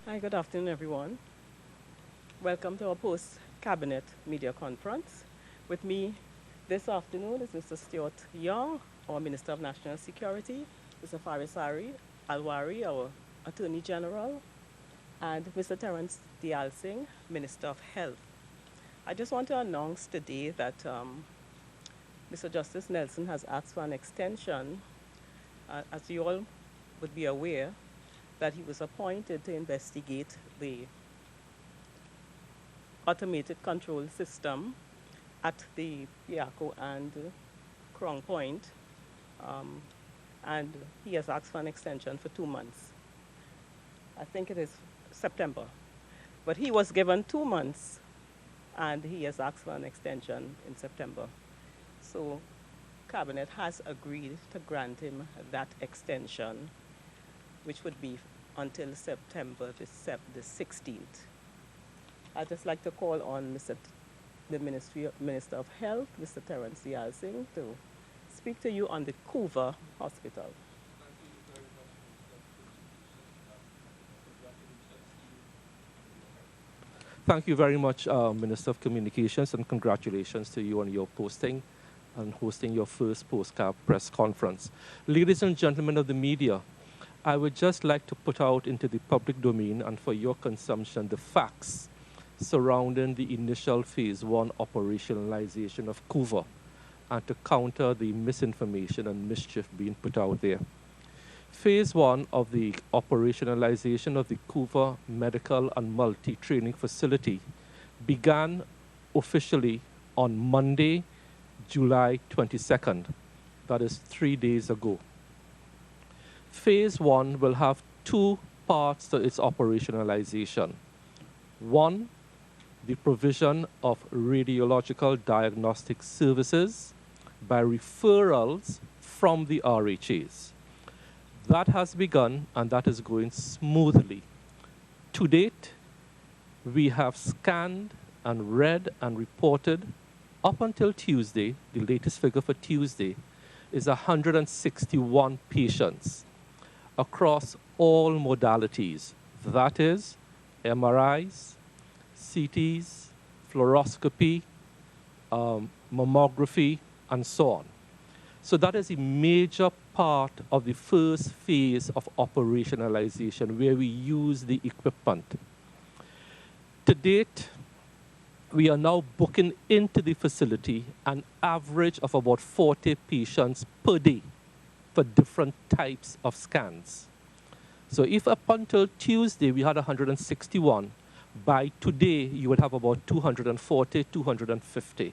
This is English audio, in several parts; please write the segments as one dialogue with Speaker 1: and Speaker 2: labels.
Speaker 1: Hi, good afternoon, everyone. Welcome to our post-cabinet media conference. With me this afternoon is Mr. Stuart Young, our Minister of National Security, Mr. Faris Al-Rawi, our Attorney General, and Mr. Terrence Deyalsingh, Minister of Health. I just want to announce today that Mr. Justice Nelson has asked for an extension. As you all would be aware, that he was appointed to investigate the automated control system at the Piaco and Crown Point, and he has asked for an extension for 2 months. I think it is September. But he was given 2 months, and he has asked for an extension in September. So Cabinet has agreed to grant him that extension, which would be until September the 16th. I'd just like to call on the Minister of Health, Mr. Terrence Deyalsingh, to speak to you on the Couva Hospital.
Speaker 2: Thank you very much, Minister of Communications, and congratulations to you on your posting and hosting your first post-cap press conference. Ladies and gentlemen of the media, I would just like to put out into the public domain and for your consumption the facts surrounding the initial phase 1 operationalization of Couva and to counter the misinformation and mischief being put out there. Phase 1 of the operationalization of the Couva Medical and Multi-Training Facility began officially on Monday, July 22nd. That is 3 days ago. Phase 1 will have two parts to its operationalization. One, the provision of radiological diagnostic services by referrals from the RHAs. That has begun and that is going smoothly. To date, we have scanned and read and reported up until Tuesday, the latest figure for Tuesday, is 161 patients across all modalities. That is MRIs, CTs, fluoroscopy, mammography, and so on. So that is a major part of the first phase of operationalization where we use the equipment. To date, we are now booking into the facility an average of about 40 patients per day for different types of scans. So if up until Tuesday we had 161, by today you would have about 240, 250.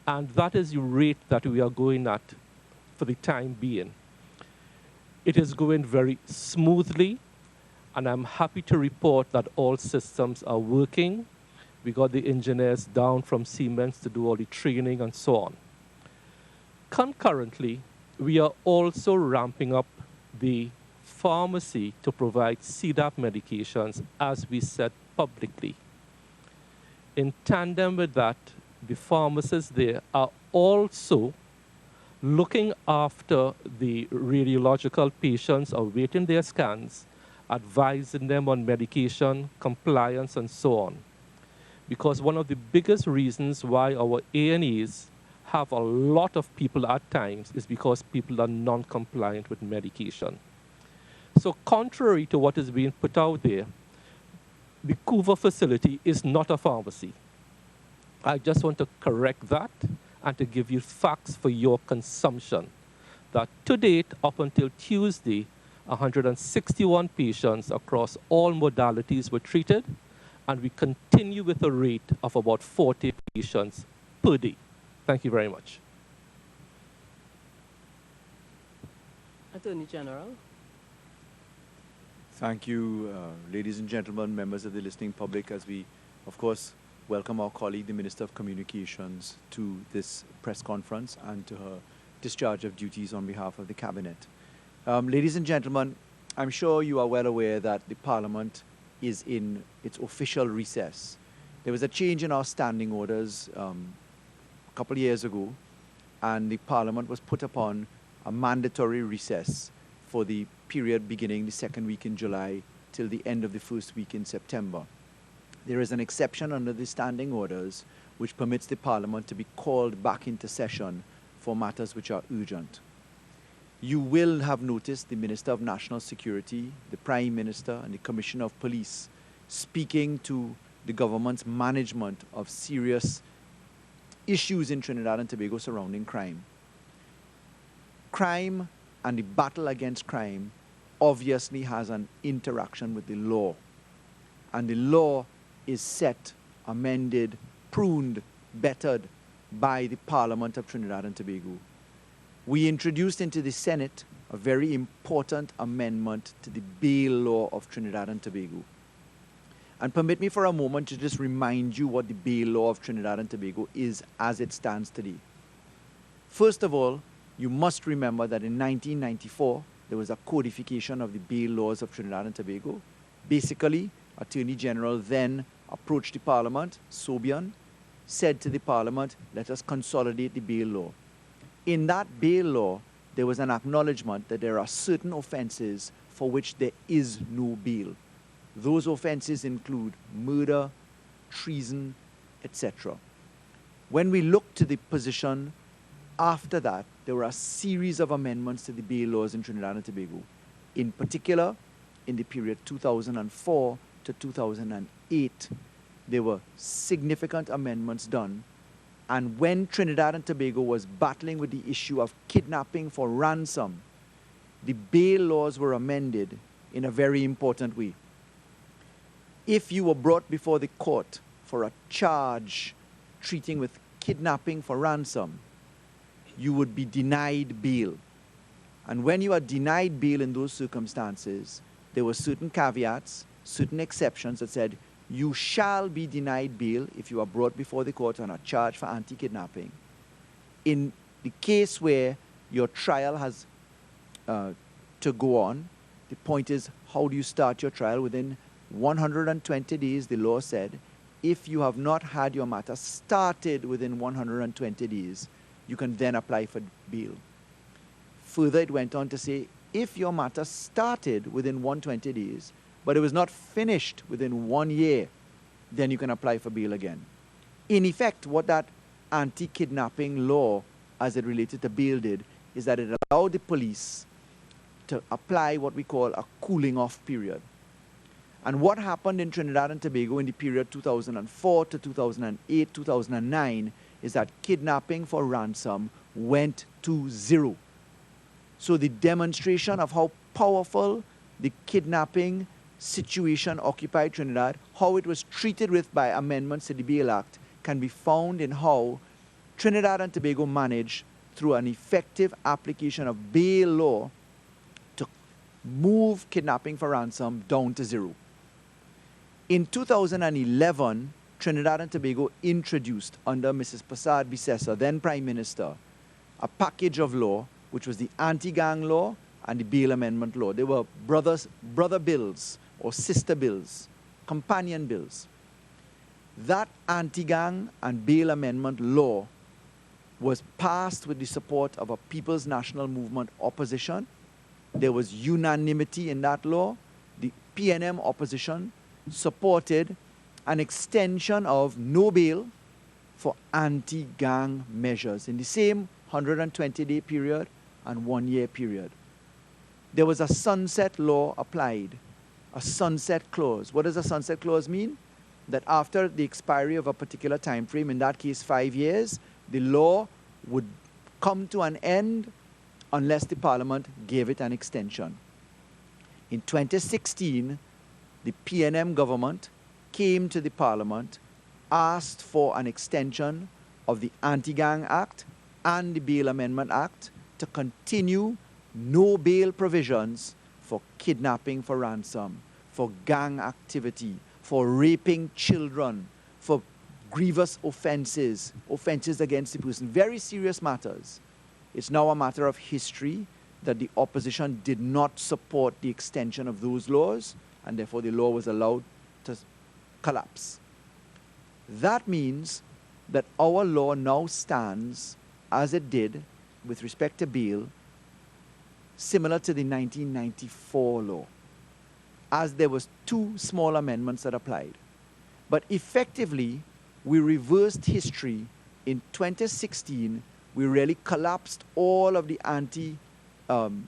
Speaker 2: And that is the rate that we are going at for the time being. It is going very smoothly, and I'm happy to report that all systems are working. We got the engineers down from Siemens to do all the training and so on. Concurrently, we are also ramping up the pharmacy to provide CDAP medications as we said publicly. In tandem with that, the pharmacists there are also looking after the radiological patients awaiting their scans, advising them on medication, compliance, and so on. Because one of the biggest reasons why our A&Es have a lot of people at times is because people are non-compliant with medication. So contrary to what is being put out there, the Couva facility is not a pharmacy. I just want to correct that and to give you facts for your consumption. That to date, up until Tuesday, 161 patients across all modalities were treated, and we continue with a rate of about 40 patients per day. Thank you very much.
Speaker 1: Attorney General.
Speaker 3: Thank you, ladies and gentlemen, members of the listening public, as we, of course, welcome our colleague, the Minister of Communications, to this press conference and to her discharge of duties on behalf of the Cabinet. Ladies and gentlemen, I'm sure you are well aware that the Parliament is in its official recess. There was a change in our standing orders a couple of years ago, and the Parliament was put upon a mandatory recess for the period beginning the second week in July till the end of the first week in September. There is an exception under the standing orders which permits the Parliament to be called back into session for matters which are urgent. You will have noticed the Minister of National Security, the Prime Minister, and the Commissioner of Police speaking to the government's management of serious issues in Trinidad and Tobago surrounding crime. Crime and the battle against crime obviously has an interaction with the law. And the law is set, amended, pruned, bettered by the Parliament of Trinidad and Tobago. We introduced into the Senate a very important amendment to the bail law of Trinidad and Tobago. And permit me for a moment to just remind you what the bail law of Trinidad and Tobago is as it stands today. First of all, you must remember that in 1994, there was a codification of the bail laws of Trinidad and Tobago. Basically, Attorney General then approached the Parliament, Sobian, said to the Parliament, let us consolidate the bail law. In that bail law, there was an acknowledgement that there are certain offences for which there is no bail. Those offences include murder, treason, etc. When we look to the position after that, there were a series of amendments to the bail laws in Trinidad and Tobago. In particular, in the period 2004 to 2008, there were significant amendments done. And when Trinidad and Tobago was battling with the issue of kidnapping for ransom, the bail laws were amended in a very important way. If you were brought before the court for a charge treating with kidnapping for ransom, you would be denied bail. And when you are denied bail in those circumstances, there were certain caveats, certain exceptions that said you shall be denied bail if you are brought before the court on a charge for anti-kidnapping. In the case where your trial has to go on, the point is, how do you start your trial? Within 120 days, the law said, if you have not had your matter started within 120 days, you can then apply for bail. Further, it went on to say, if your matter started within 120 days, but it was not finished within 1 year, then you can apply for bail again. In effect, what that anti-kidnapping law, as it related to bail, did, is that it allowed the police to apply what we call a cooling off period. And what happened in Trinidad and Tobago in the period 2004 to 2008, 2009, is that kidnapping for ransom went to zero. So the demonstration of how powerful the kidnapping situation occupied Trinidad, how it was treated with by amendments to the Bail Act, can be found in how Trinidad and Tobago managed, through an effective application of bail law, to move kidnapping for ransom down to zero. In 2011, Trinidad and Tobago introduced, under Mrs. Prasad Bisesa, then Prime Minister, a package of law, which was the anti-gang law and the bail amendment law. They were brother bills or sister bills, companion bills. That anti-gang and bail amendment law was passed with the support of a People's National Movement opposition. There was unanimity in that law. The PNM opposition supported an extension of no bail for anti-gang measures in the same 120-day period and 1 year period. There was a sunset law applied, a sunset clause. What does a sunset clause mean? That after the expiry of a particular time frame, in that case 5 years, the law would come to an end unless the Parliament gave it an extension. In 2016, the PNM government came to the Parliament, asked for an extension of the Anti-Gang Act and the Bail Amendment Act to continue no bail provisions for kidnapping for ransom, for gang activity, for raping children, for grievous offenses, offenses against the person, very serious matters. It's now a matter of history that the opposition did not support the extension of those laws, and therefore the law was allowed to collapse. That means that our law now stands as it did with respect to bail, similar to the 1994 law. as there was 2 small amendments that applied. But effectively, we reversed history. In 2016, we really collapsed all of the anti-crime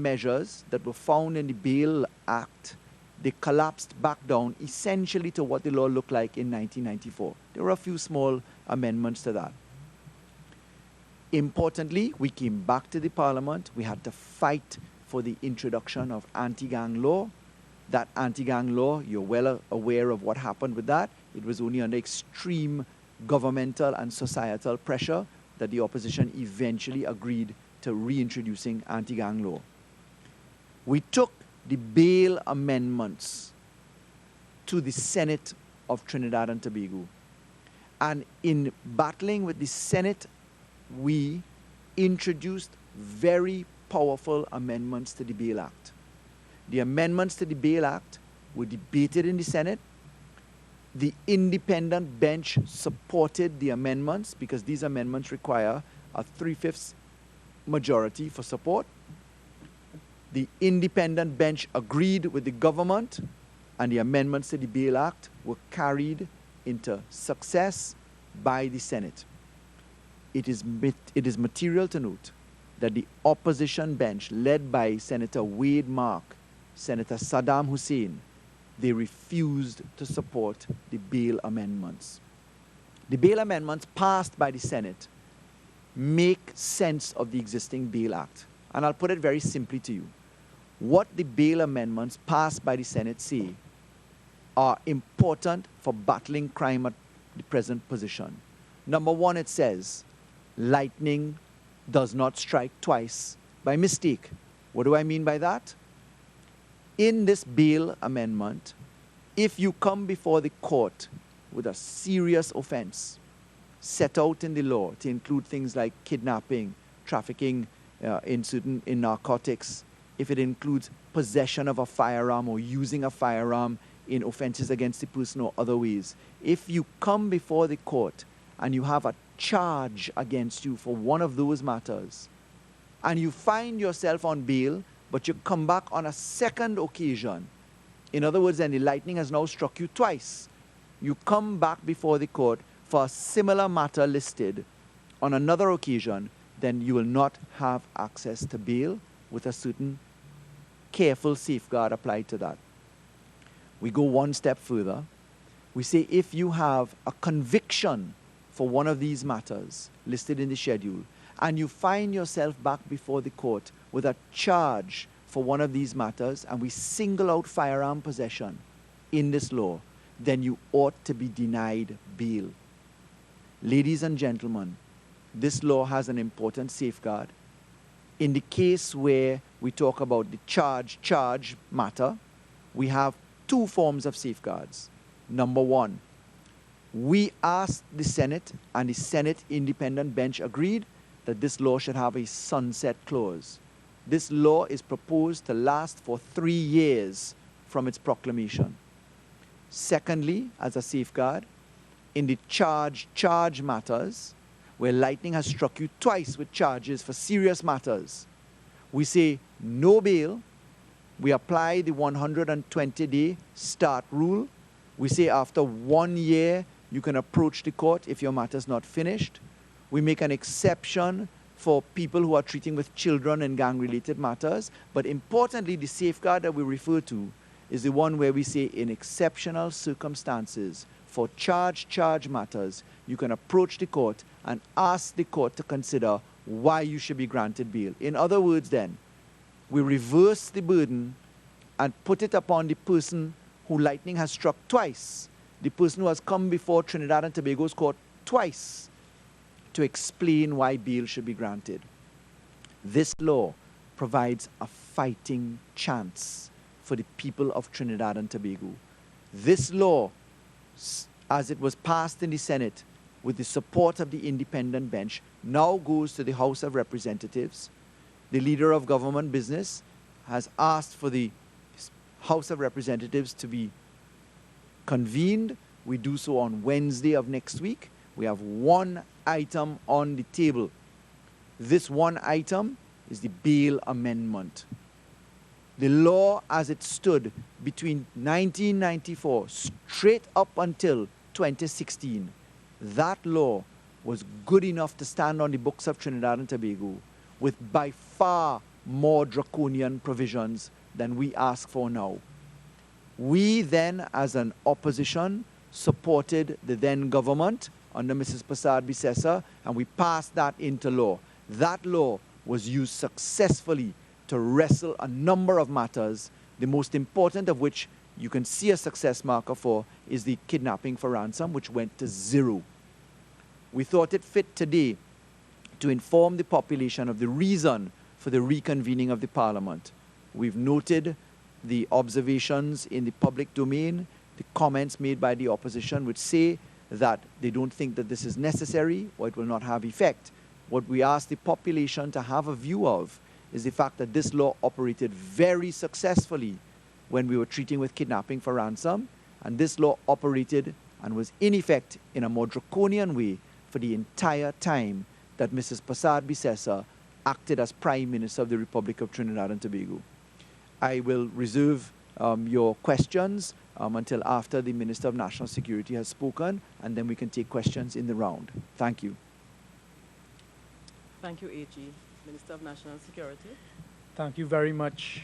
Speaker 3: measures that were found in the Bail Act. They collapsed back down essentially to what the law looked like in 1994. There were a few small amendments to that. Importantly, we came back to the Parliament. We had to fight for the introduction of anti-gang law. That anti-gang law, you're well aware of what happened with that. It was only under extreme governmental and societal pressure that the opposition eventually agreed to reintroducing anti-gang law. We took the bail amendments to the Senate of Trinidad and Tobago. And in battling with the Senate, we introduced very powerful amendments to the Bail Act. The amendments to the Bail Act were debated in the Senate. The independent bench supported the amendments because these amendments require a 3/5 majority for support. The independent bench agreed with the government, and the amendments to the Bail Act were carried into success by the Senate. It is material to note that the opposition bench, led by Senator Wade Mark, Senator Saddam Hussein, they refused to support the bail amendments. The bail amendments passed by the Senate make sense of the existing Bail Act. And I'll put it very simply to you. What the bail amendments passed by the Senate say are important for battling crime at the present position. Number one, it says, lightning does not strike twice by mistake. What do I mean by that? In this bail amendment, if you come before the court with a serious offense set out in the law to include things like kidnapping, trafficking in narcotics, if it includes possession of a firearm or using a firearm in offenses against the person or other ways, if you come before the court and you have a charge against you for one of those matters, and you find yourself on bail, but you come back on a second occasion, in other words, then the lightning has now struck you twice, you come back before the court for a similar matter listed on another occasion, then you will not have access to bail with a certain careful safeguard applied to that. We go one step further. We say if you have a conviction for one of these matters listed in the schedule, and you find yourself back before the court with a charge for one of these matters, and we single out firearm possession in this law, then you ought to be denied bail. Ladies and gentlemen, this law has an important safeguard. In the case where we talk about the charge matter, we have 2 forms of safeguards. Number one, we asked the Senate, and the Senate independent bench agreed that this law should have a sunset clause. This law is proposed to last for 3 years from its proclamation. Secondly, as a safeguard, in the charge matters, where lightning has struck you twice with charges for serious matters, we say no bail. We apply the 120-day start rule. We say after 1 year, you can approach the court if your matter is not finished. We make an exception for people who are treating with children in gang-related matters. But importantly, the safeguard that we refer to is the one where we say in exceptional circumstances, for charge matters, you can approach the court and ask the court to consider why you should be granted bail. In other words then, we reverse the burden and put it upon the person who lightning has struck twice, the person who has come before Trinidad and Tobago's court twice, to explain why bail should be granted. This law provides a fighting chance for the people of Trinidad and Tobago. This law, as it was passed in the Senate with the support of the independent bench, now goes to the House of Representatives. The leader of government business has asked for the House of Representatives to be convened. We do so on Wednesday of next week. We have one item on the table. This one item is the bail amendment. The law as it stood between 1994 straight up until 2016, that law was good enough to stand on the books of Trinidad and Tobago with by far more draconian provisions than we ask for now. We then, as an opposition, supported the then government under Mrs. Prasad Bisesa, and we passed that into law. That law was used successfully to wrestle a number of matters, the most important of which you can see a success marker for is the kidnapping for ransom, which went to 0. We thought it fit today to inform the population of the reason for the reconvening of the Parliament. We've noted the observations in the public domain, the comments made by the opposition, which say that they don't think that this is necessary or it will not have effect. What we ask the population to have a view of is the fact that this law operated very successfully when we were treating with kidnapping for ransom, and this law operated and was in effect in a more draconian way for the entire time that Mrs. Prasad Bisesa acted as Prime Minister of the Republic of Trinidad and Tobago. I will reserve your questions until after the Minister of National Security has spoken, and then we can take questions in the round. Thank you.
Speaker 1: Thank you, AG. Minister of National Security.
Speaker 4: Thank you very much,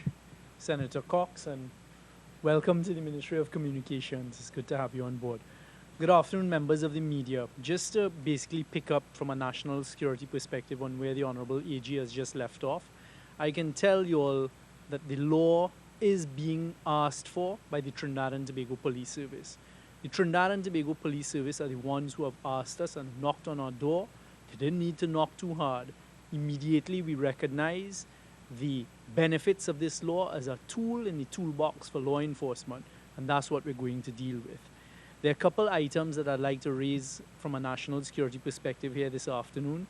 Speaker 4: Senator Cox, and welcome to the Ministry of Communications. It's good to have you on board. Good afternoon, members of the media. Just to basically pick up from a national security perspective on where the Honorable AG has just left off, I can tell you all that the law is being asked for by the Trinidad and Tobago Police Service. The Trinidad and Tobago Police Service are the ones who have asked us and knocked on our door. They didn't need to knock too hard. Immediately, we recognize the benefits of this law as a tool in the toolbox for law enforcement, and that's what we're going to deal with. There are a couple items that I'd like to raise from a national security perspective here this afternoon.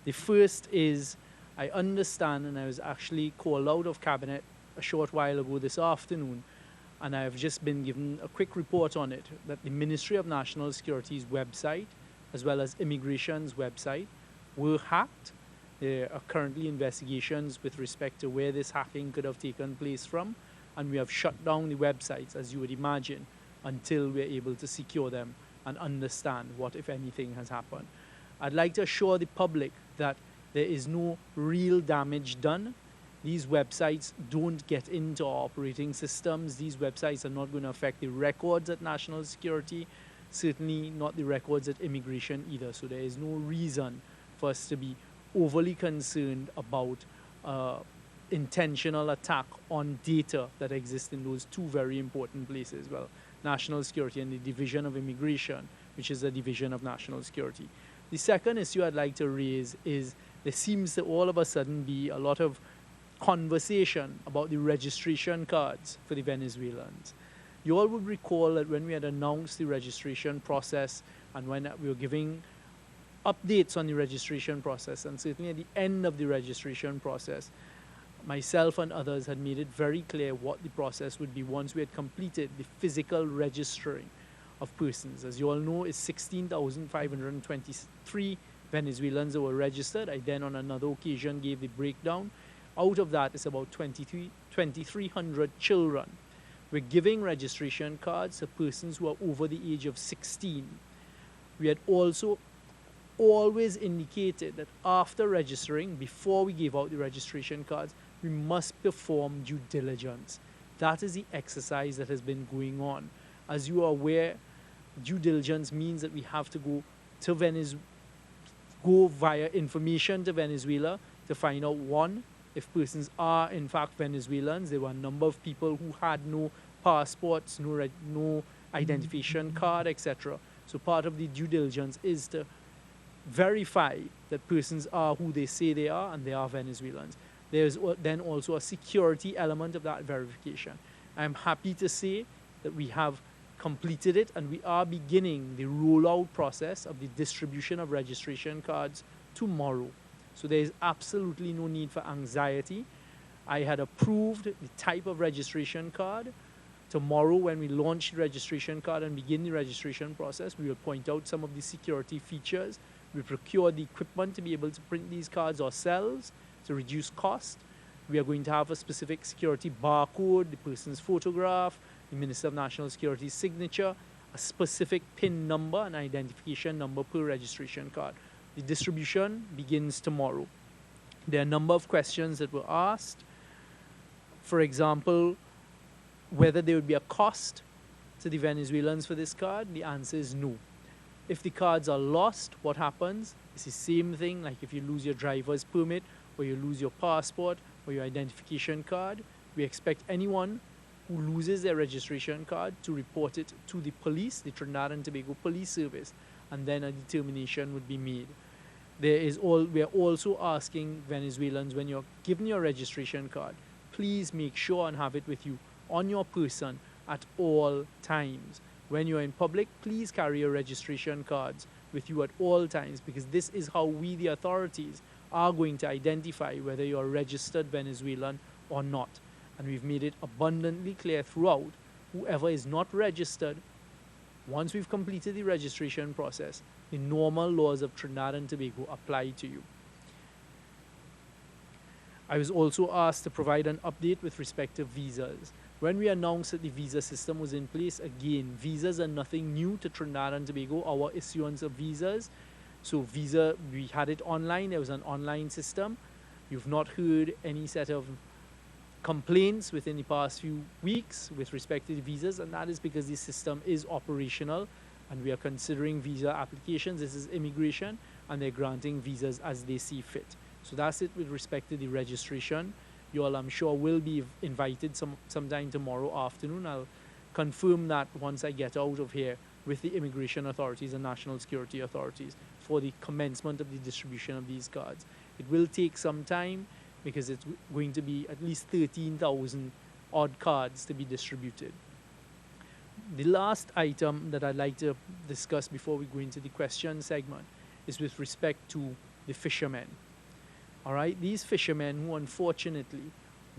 Speaker 4: The first is, I understand, and I was actually called out of Cabinet a short while ago this afternoon, and I have just been given a quick report on it, that the Ministry of National Security's website, as well as Immigration's website, were hacked. There are currently investigations with respect to where this hacking could have taken place from, and we have shut down the websites, as you would imagine, until we're able to secure them and understand what, if anything, has happened. I'd like to assure the public that there is no real damage done. These websites don't get into our operating systems. These websites are not going to affect the records at National Security, certainly not the records at Immigration either. So there is no reason for us to be overly concerned about intentional attack on data that exists in those two very important places. Well, National Security and the Division of Immigration, which is a division of National Security. The second issue I'd like to raise is there seems to all of a sudden be a lot of conversation about the registration cards for the Venezuelans. You all would recall that when we had announced the registration process and when we were giving updates on the registration process, and certainly at the end of the registration process, myself and others had made it very clear what the process would be once we had completed the physical registering of persons. As you all know, it's 16,523 Venezuelans that were registered. I then on another occasion gave the breakdown. Out of that, it's about 2,300 children. We're giving registration cards to persons who are over the age of 16. We had also always indicated that after registering, before we gave out the registration cards, we must perform due diligence. That is the exercise that has been going on. As you are aware, due diligence means that we have to go to go via information to Venezuela to find out, one, if persons are in fact Venezuelans. There were a number of people who had no passports, no identification card, etc. So part of the due diligence is to verify that persons are who they say they are and they are Venezuelans. There's then also a security element of that verification. I'm happy to say that we have completed it and we are beginning the rollout process of the distribution of registration cards tomorrow. So there is absolutely no need for anxiety. I had approved the type of registration card. Tomorrow, when we launch the registration card and begin the registration process, we will point out some of the security features. We procure the equipment to be able to print these cards ourselves to reduce cost. We are going to have a specific security barcode, the person's photograph, the Minister of National Security's signature, a specific PIN number, an identification number per registration card. The distribution begins tomorrow. There are a number of questions that were asked. For example, whether there would be a cost to the Venezuelans for this card. The answer is no. If the cards are lost, what happens? It's the same thing like if you lose your driver's permit or you lose your passport or your identification card. We expect anyone who loses their registration card to report it to the police, the Trinidad and Tobago Police Service, and then a determination would be made. We are also asking Venezuelans, when you're given your registration card, please make sure and have it with you on your person at all times. When you're in public, please carry your registration cards with you at all times, because this is how we, the authorities, are going to identify whether you're a registered Venezuelan or not. And we've made it abundantly clear throughout, whoever is not registered, once we've completed the registration process, the normal laws of Trinidad and Tobago apply to you. I was also asked to provide an update with respect to visas. When we announced that the visa system was in place, again, visas are nothing new to Trinidad and Tobago, our issuance of visas. So visa, we had it online, there was an online system. You've not heard any set of complaints within the past few weeks with respect to the visas, and that is because the system is operational and we are considering visa applications. This is immigration, and they're granting visas as they see fit. So that's it with respect to the registration. You all, I'm sure, will be invited sometime tomorrow afternoon. I'll confirm that once I get out of here with the immigration authorities and national security authorities for the commencement of the distribution of these cards. It will take some time because it's going to be at least 13,000 odd cards to be distributed. The last item that I'd like to discuss before we go into the question segment is with respect to the fishermen. All right, these fishermen who unfortunately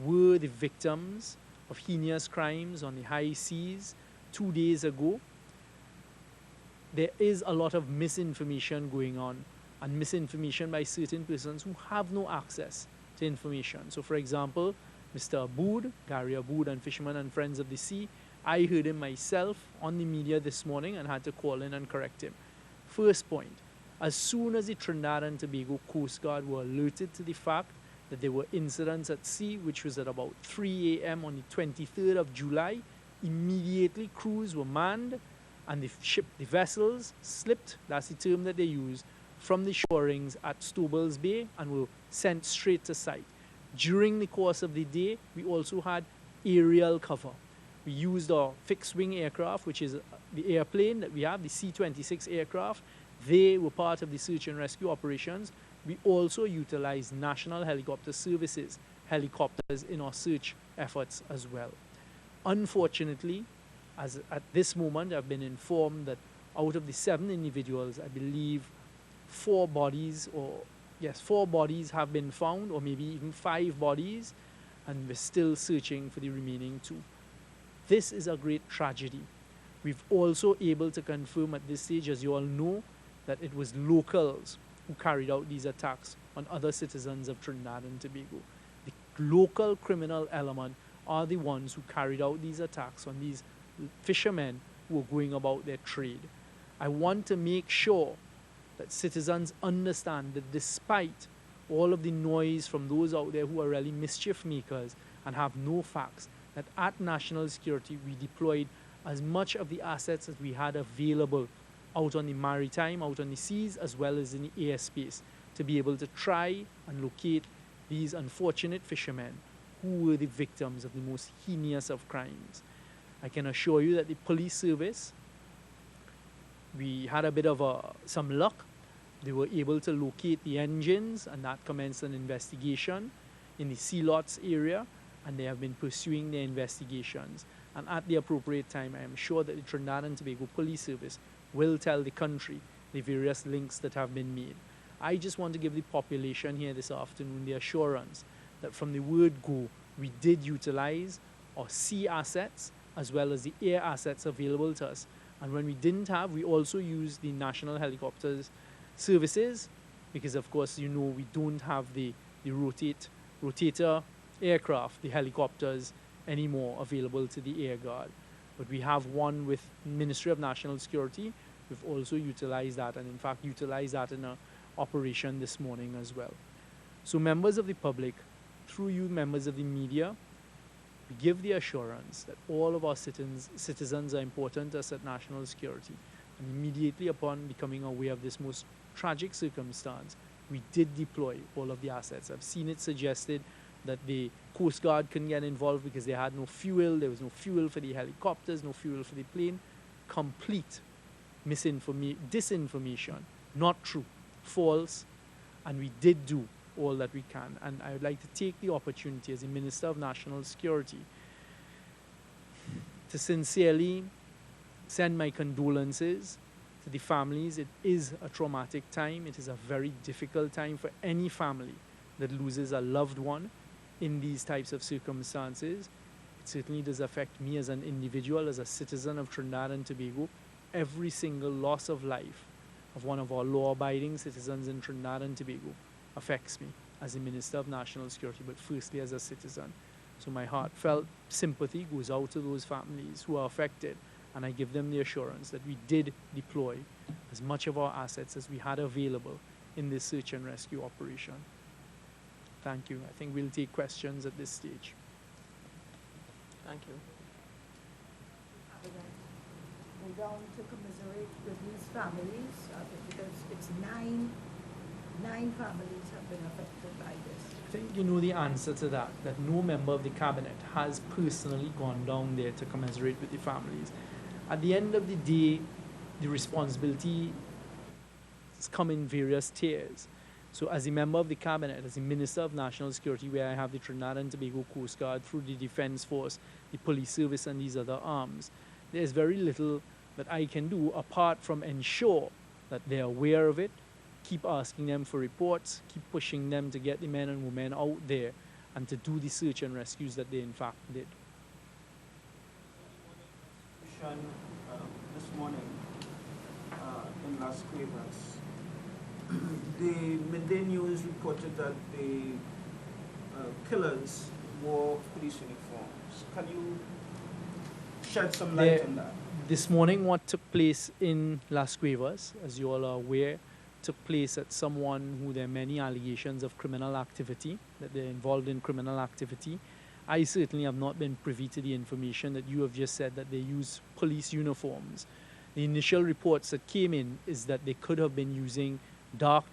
Speaker 4: were the victims of heinous crimes on the high seas 2 days ago. There is a lot of misinformation going on, and misinformation by certain persons who have no access to information. So for example, Mr. Abood, Gary Abood, and Fishermen and Friends of the Sea, I heard him myself on the media this morning and had to call in and correct him. First point, as soon as the Trinidad and Tobago Coast Guard were alerted to the fact that there were incidents at sea, which was at about 3 a.m. on the 23rd of July, immediately crews were manned and the vessels slipped, that's the term that they use, from the shorings at Stoble's Bay and were sent straight to site. During the course of the day, we also had aerial cover. We used our fixed-wing aircraft, which is the airplane that we have, the C-26 aircraft. They were part of the search and rescue operations. We also utilized National Helicopter Services helicopters in our search efforts as well. Unfortunately, as at this moment, I've been informed that out of the 7 individuals, I believe 4 bodies have been found, or maybe even 5 bodies, and we're still searching for the remaining 2. This is a great tragedy. We've also able to confirm at this stage, as you all know, that it was locals who carried out these attacks on other citizens of Trinidad and Tobago. The local criminal element are the ones who carried out these attacks on these fishermen who were going about their trade. I want to make sure that citizens understand that despite all of the noise from those out there who are really mischief makers and have no facts, that at National Security we deployed as much of the assets as we had available out on the maritime, out on the seas, as well as in the airspace, to be able to try and locate these unfortunate fishermen who were the victims of the most heinous of crimes. I can assure you that the police service, we had a bit of some luck. They were able to locate the engines, and that commenced an investigation in the sea lots area, and they have been pursuing their investigations. And at the appropriate time, I am sure that the Trinidad and Tobago Police Service will tell the country the various links that have been made. I just want to give the population here this afternoon the assurance that from the word go, we did utilize our sea assets as well as the air assets available to us. And when we didn't have, we also used the National Helicopters Services, because of course, you know, we don't have the rotator aircraft, the helicopters, anymore available to the Air Guard. But we have one with Ministry of National Security. We've also utilized that, and in fact utilized that in an operation this morning as well. So members of the public, through you members of the media, we give the assurance that all of our citizens are important to us at national security. And immediately upon becoming aware of this most tragic circumstance, we did deploy all of the assets. I've seen it suggested that the Coast Guard couldn't get involved because they had no fuel. There was no fuel for the helicopters, no fuel for the plane. Complete disinformation, not true, false, and we did do all that we can. And I would like to take the opportunity as the Minister of National Security to sincerely send my condolences to the families. It is a traumatic time. It is a very difficult time for any family that loses a loved one in these types of circumstances. It certainly does affect me as an individual, as a citizen of Trinidad and Tobago. Every single loss of life of one of our law-abiding citizens in Trinidad and Tobago affects me as a Minister of National Security, but firstly as a citizen. So my heartfelt sympathy goes out to those families who are affected, and I give them the assurance that we did deploy as much of our assets as we had available in this search and rescue operation. Thank you. I think we'll take questions at this stage.
Speaker 1: Thank you.
Speaker 5: Go down to commiserate with these families because it's nine families have been affected by this.
Speaker 4: I think you know the answer to that no member of the cabinet has personally gone down there to commiserate with the families. At the end of the day, the responsibility has come in various tiers. So as a member of the cabinet, as a Minister of National Security, where I have the Trinidad and Tobago Coast Guard through the Defence Force, the Police Service and these other arms, there's very little that I can do apart from ensure that they're aware of it, keep asking them for reports, keep pushing them to get the men and women out there and to do the search and rescues that they in fact did.
Speaker 6: This morning in Las Cuevas, the midday news reported that the killers wore police uniforms. Can you shed some light on that?
Speaker 4: This morning, what took place in Las Cuevas, as you all are aware, took place at someone who there are many allegations of criminal activity, that they're involved in criminal activity. I certainly have not been privy to the information that you have just said that they use police uniforms. The initial reports that came in is that they could have been using dark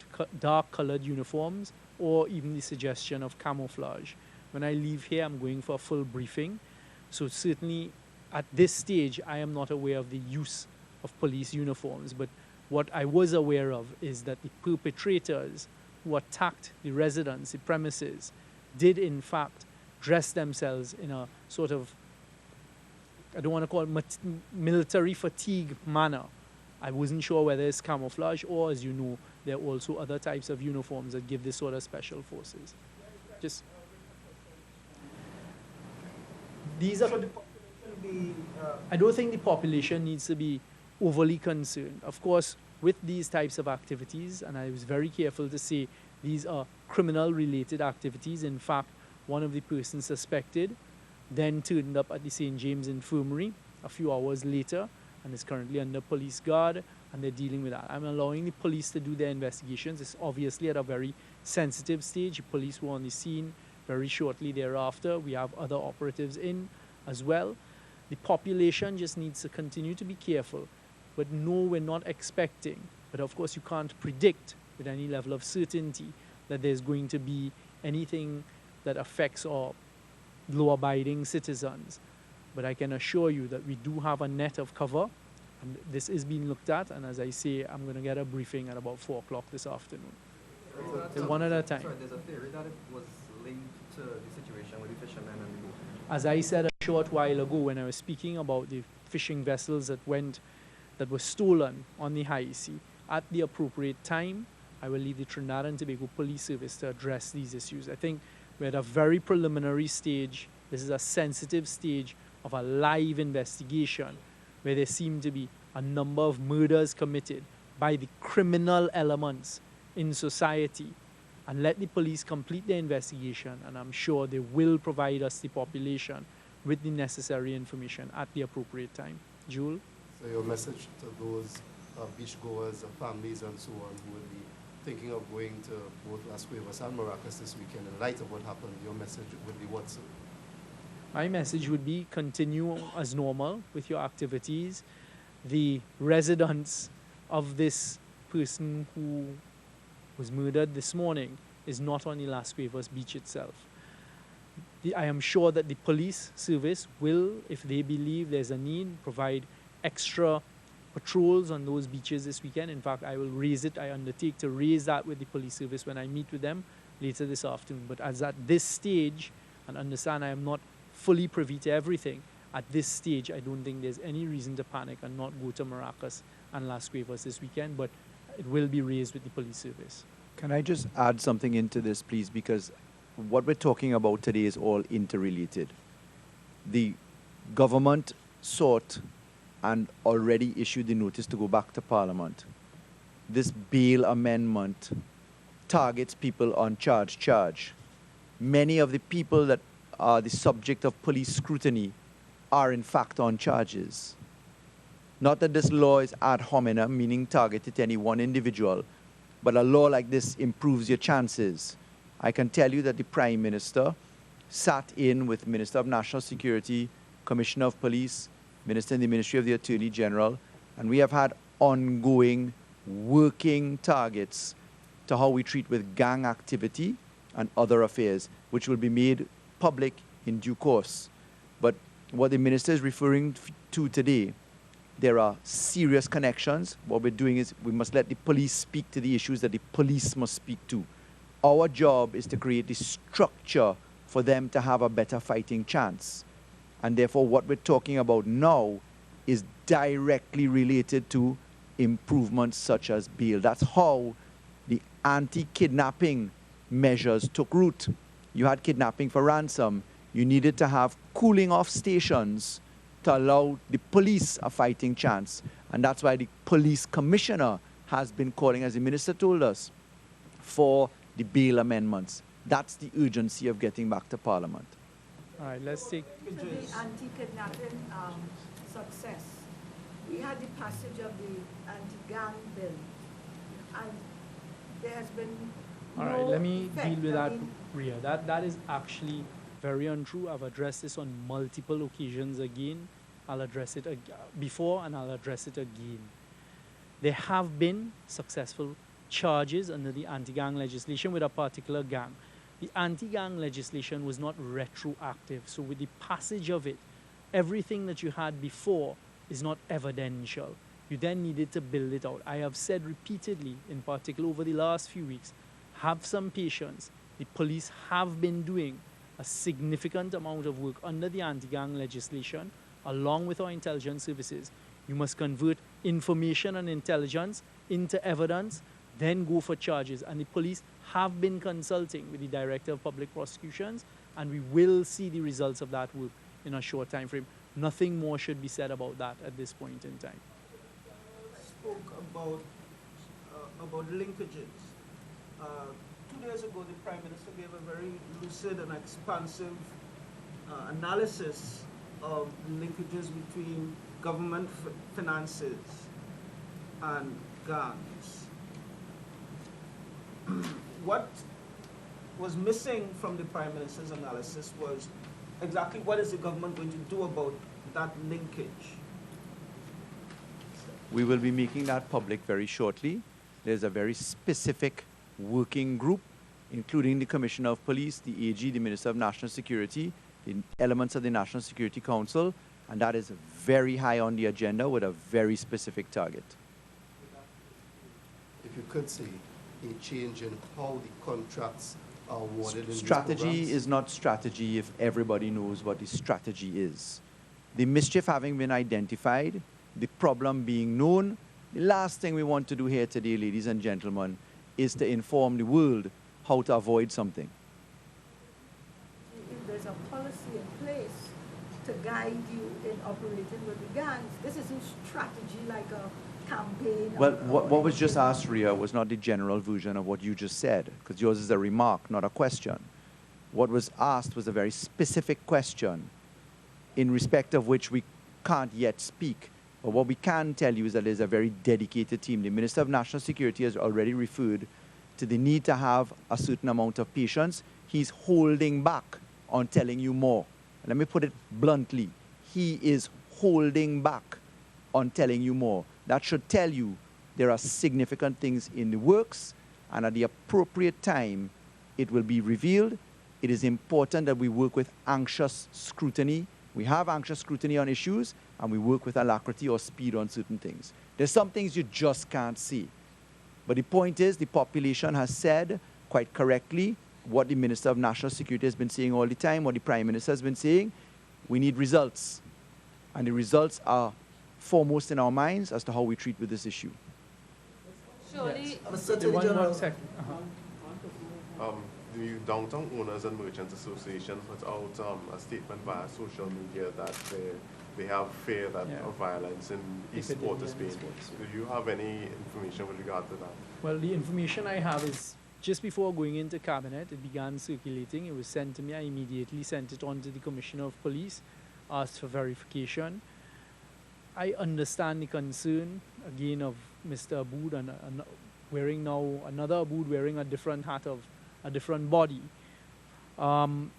Speaker 4: colored uniforms or even the suggestion of camouflage. When I leave here, I'm going for a full briefing. So certainly at this stage, I am not aware of the use of police uniforms, but what I was aware of is that the perpetrators who attacked the residents, the premises, did in fact dress themselves in a sort of, I don't want to call it military fatigue manner. I wasn't sure whether it's camouflage or, as you know, there are also other types of uniforms that give this sort of special forces. Just these are. I don't think the population needs to be overly concerned. Of course, with these types of activities, and I was very careful to say these are criminal-related activities. In fact, one of the persons suspected then turned up at the St. James Infirmary a few hours later and is currently under police guard, and they're dealing with that. I'm allowing the police to do their investigations. It's obviously at a very sensitive stage. The police were on the scene very shortly thereafter. We have other operatives in as well. The population just needs to continue to be careful. But no, we're not expecting, but of course you can't predict with any level of certainty that there's going to be anything that affects our law-abiding citizens. But I can assure you that we do have a net of cover, and this is being looked at, and as I say, I'm going to get a briefing at about 4 o'clock this afternoon. One at a time.
Speaker 7: Sorry, there's a theory that it was linked to the situation with the fishermen and the boat.
Speaker 4: As I said a short while ago when I was speaking about the fishing vessels that were stolen on the high sea, at the appropriate time, I will leave the Trinidad and Tobago Police Service to address these issues. I think we're at a very preliminary stage. This is a sensitive stage of a live investigation where there seem to be a number of murders committed by the criminal elements in society and let the police complete their investigation, and I'm sure they will provide us, the population, with the necessary information at the appropriate time. Jewel?
Speaker 8: So your message to those beachgoers, families and so on who will be thinking of going to both Las Cuevas and Maracas this weekend, in light of what happened, your message would be what, sir?
Speaker 4: My message would be continue as normal with your activities. The residence of this person who was murdered this morning is not on the Las Cuevas beach itself. I am sure that the police service will, if they believe there's a need, provide extra patrols on those beaches this weekend. In fact, I will raise it. I undertake to raise that with the police service when I meet with them later this afternoon. But as at this stage, and understand I am not fully privy to everything, at this stage, I don't think there's any reason to panic and not go to Maracas and Las Cuevas this weekend, but it will be raised with the police service.
Speaker 3: Can I just add something into this, please? Because what we're talking about today is all interrelated. The government sought and already issued the notice to go back to Parliament. This bail amendment targets people on charge. Many of the people that are the subject of police scrutiny are in fact on charges. Not that this law is ad hominem, meaning targeted to any one individual, but a law like this improves your chances. I can tell you that the Prime Minister sat in with Minister of National Security, Commissioner of Police, Minister in the Ministry of the Attorney General, and we have had ongoing working targets to how we treat with gang activity and other affairs, which will be made public in due course. But what the Minister is referring to today, there are serious connections. What we're doing is we must let the police speak to the issues that the police must speak to. Our job is to create the structure for them to have a better fighting chance. And therefore, what we're talking about now is directly related to improvements such as bail. That's how the anti-kidnapping measures took root. You had kidnapping for ransom. You needed to have cooling off stations to allow the police a fighting chance. And that's why the police commissioner has been calling, as the minister told us, for the bail amendments. That's the urgency of getting back to Parliament.
Speaker 4: All right, let's take...
Speaker 5: To the anti-kidnapping success, we had the passage of the anti-gang bill, and there has been
Speaker 4: All right, let me deal with that, Ria. That is actually very untrue. I've addressed this on multiple occasions again. I'll address it before and I'll address it again. There have been successful charges under the anti-gang legislation with a particular gang. The anti-gang legislation was not retroactive. So with the passage of it, everything that you had before is not evidential. You then needed to build it out. I have said repeatedly, in particular over the last few weeks, have some patience. The police have been doing a significant amount of work under the anti-gang legislation, along with our intelligence services. You must convert information and intelligence into evidence, then go for charges. And the police have been consulting with the Director of Public Prosecutions, and we will see the results of that work in a short time frame. Nothing more should be said about that at this point in time.
Speaker 6: Spoke about linkages. 2 days ago, the Prime Minister gave a very lucid and expansive analysis of linkages between government finances and gangs. What was missing from the Prime Minister's analysis was exactly what is the government going to do about that linkage?
Speaker 3: We will be making that public very shortly. There's a very specific working group, including the Commissioner of Police, the AG, the Minister of National Security, the elements of the National Security Council, and that is very high on the agenda with a very specific target.
Speaker 8: If you could see a change in how the contracts are awarded in these
Speaker 3: Strategy
Speaker 8: programs.
Speaker 3: is not strategy if everybody knows what the strategy is. The mischief having been identified, the problem being known, the last thing we want to do here today, ladies and gentlemen, is to inform the world how to avoid something.
Speaker 5: If there's a policy in place to guide you in operating with the gangs, this isn't strategy like a campaign.
Speaker 3: Well,
Speaker 5: or
Speaker 3: what was just
Speaker 5: anything.
Speaker 3: asked, Ria, was not the general version of what you just said, because yours is a remark, not a question. What was asked was a very specific question in respect of which we can't yet speak. But what we can tell you is that there's a very dedicated team. The Minister of National Security has already referred to the need to have a certain amount of patience. He's holding back on telling you more. Let me put it bluntly. He is holding back on telling you more. That should tell you there are significant things in the works, and at the appropriate time, it will be revealed. It is important that we work with anxious scrutiny. We have anxious scrutiny on issues, and we work with alacrity or speed on certain things. There's some things you just can't see. But the point is, the population has said quite correctly what the Minister of National Security has been saying all the time, what the Prime Minister has been saying. We need results. And the results are foremost in our minds as to how we treat with this issue.
Speaker 4: Yes.
Speaker 6: Mr. Attorney
Speaker 4: One
Speaker 6: General,
Speaker 4: second.
Speaker 9: The Downtown Owners and Merchants Association put out a statement via social media that they have fear that of violence in East Port of Spain. Do you have any information with regard to that?
Speaker 4: Well, the information I have is just before going into cabinet, it began circulating. It was sent to me. I immediately sent it on to the Commissioner of Police, asked for verification. I understand the concern, again, of Mr. Aboud and wearing now another Aboud wearing a different hat of a different body. And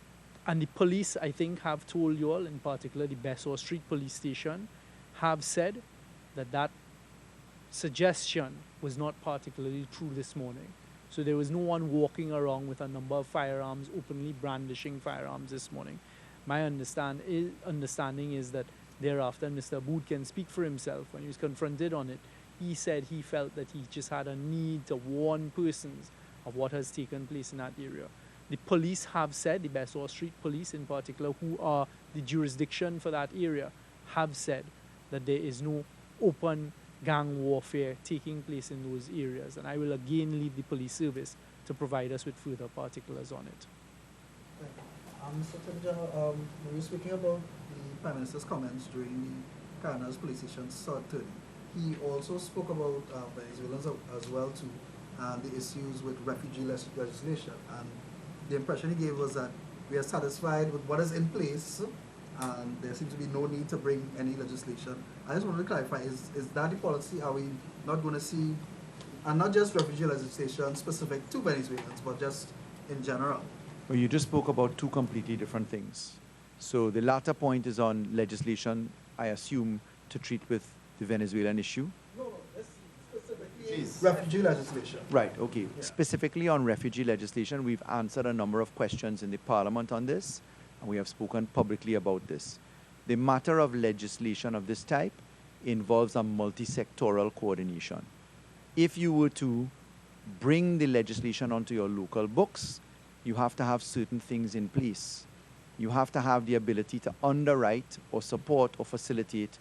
Speaker 4: the police, I think, have told you all, in particular the Besor Street Police Station, have said that that suggestion was not particularly true this morning. So there was no one walking around with a number of firearms, openly brandishing firearms this morning. My understanding is that thereafter, Mr. Aboud can speak for himself. When he was confronted on it, he said he felt that he just had a need to warn persons of what has taken place in that area. The police have said, the Besor Street Police in particular, who are the jurisdiction for that area, have said that there is no open gang warfare taking place in those areas. And I will again leave the police service to provide us with further particulars on it.
Speaker 6: Mr. Attorney General, we were speaking about the Prime Minister's comments during the Coroner's Police Station's third turning. He also spoke about Venezuelans as well too, and the issues with refugee legislation. And the impression he gave was that we are satisfied with what is in place, and there seems to be no need to bring any legislation. I just wanted to clarify, is that the policy? Are we not going to see, and not just refugee legislation specific to Venezuelans, but just in general?
Speaker 3: Well, you just spoke about two completely different things. So the latter point is on legislation, I assume, to treat with the Venezuelan issue.
Speaker 6: No, it's specifically refugee legislation.
Speaker 3: Right, okay. Yeah. Specifically on refugee legislation, we've answered a number of questions in the Parliament on this, and we have spoken publicly about this. The matter of legislation of this type involves a multi-sectoral coordination. If you were to bring the legislation onto your local books, you have to have certain things in place. You have to have the ability to underwrite or support or facilitate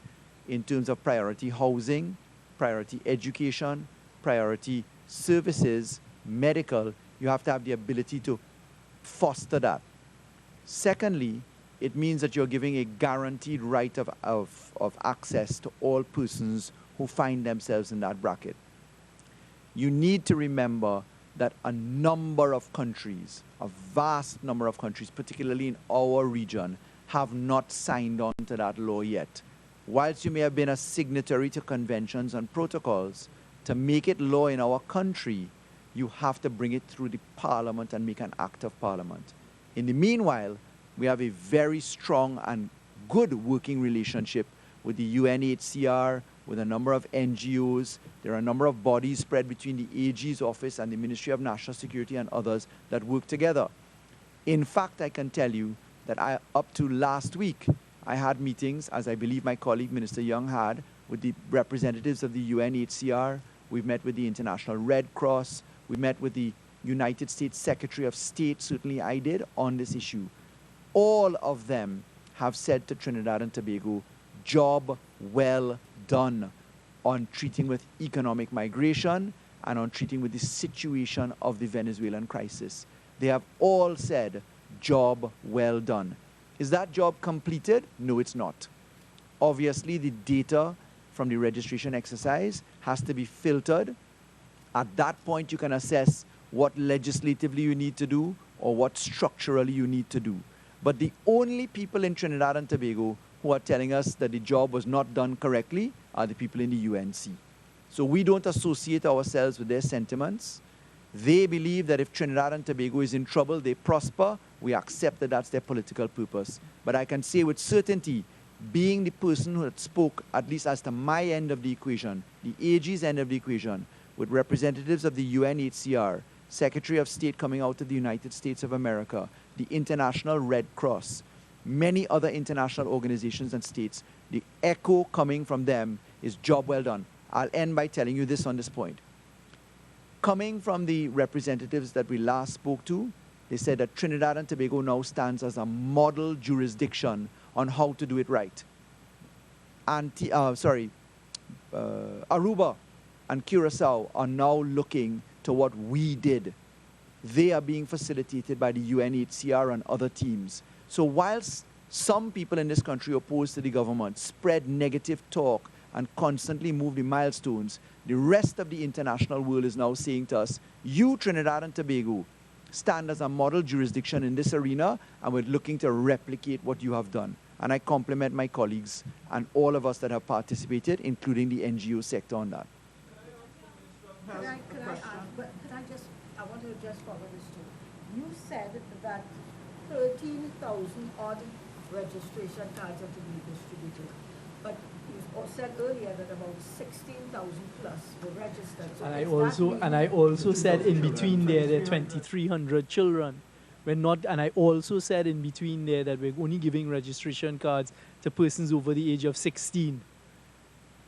Speaker 3: in terms of priority housing, priority education, priority services, medical. You have to have the ability to foster that. Secondly, it means that you're giving a guaranteed right of access to all persons who find themselves in that bracket. You need to remember that a number of countries, a vast number of countries, particularly in our region, have not signed on to that law yet. Whilst you may have been a signatory to conventions and protocols, to make it law in our country, you have to bring it through the Parliament and make an act of Parliament. In the meanwhile, we have a very strong and good working relationship with the UNHCR, with a number of NGOs. There are a number of bodies spread between the AG's office and the Ministry of National Security and others that work together. In fact, I can tell you that up to last week, I had meetings, as I believe my colleague Minister Young had, with the representatives of the UNHCR. We've met with the International Red Cross. We met with the United States Secretary of State, certainly I did, on this issue. All of them have said to Trinidad and Tobago, job well done on treating with economic migration and on treating with the situation of the Venezuelan crisis. They have all said, job well done. Is that job completed? No, it's not. Obviously, the data from the registration exercise has to be filtered. At that point, you can assess what legislatively you need to do or what structurally you need to do. But the only people in Trinidad and Tobago who are telling us that the job was not done correctly are the people in the UNC. So we don't associate ourselves with their sentiments. They believe that if Trinidad and Tobago is in trouble, they prosper. We accept that that's their political purpose. But I can say with certainty, being the person who had spoke, at least as to my end of the equation, the AG's end of the equation, with representatives of the UNHCR, Secretary of State coming out of the United States of America, the International Red Cross, many other international organizations and states, the echo coming from them is job well done. I'll end by telling you this on this point. Coming from the representatives that we last spoke to, they said that Trinidad and Tobago now stands as a model jurisdiction on how to do it right. Aruba and Curacao are now looking to what we did. They are being facilitated by the UNHCR and other teams. So whilst some people in this country opposed to the government spread negative talk and constantly move the milestones, the rest of the international world is now saying to us, you, Trinidad and Tobago, stand as a model jurisdiction in this arena, and we're looking to replicate what you have done. And I compliment my colleagues and all of us that have participated, including the NGO sector on that.
Speaker 5: I want to just follow this too. You said that 13,000 odd registration cards are to be distributed, but you said earlier that about 16,000 plus were registered. So
Speaker 4: and I also said in between there are 2,300 children. And I also said in between there that we're only giving registration cards to persons over the age of 16.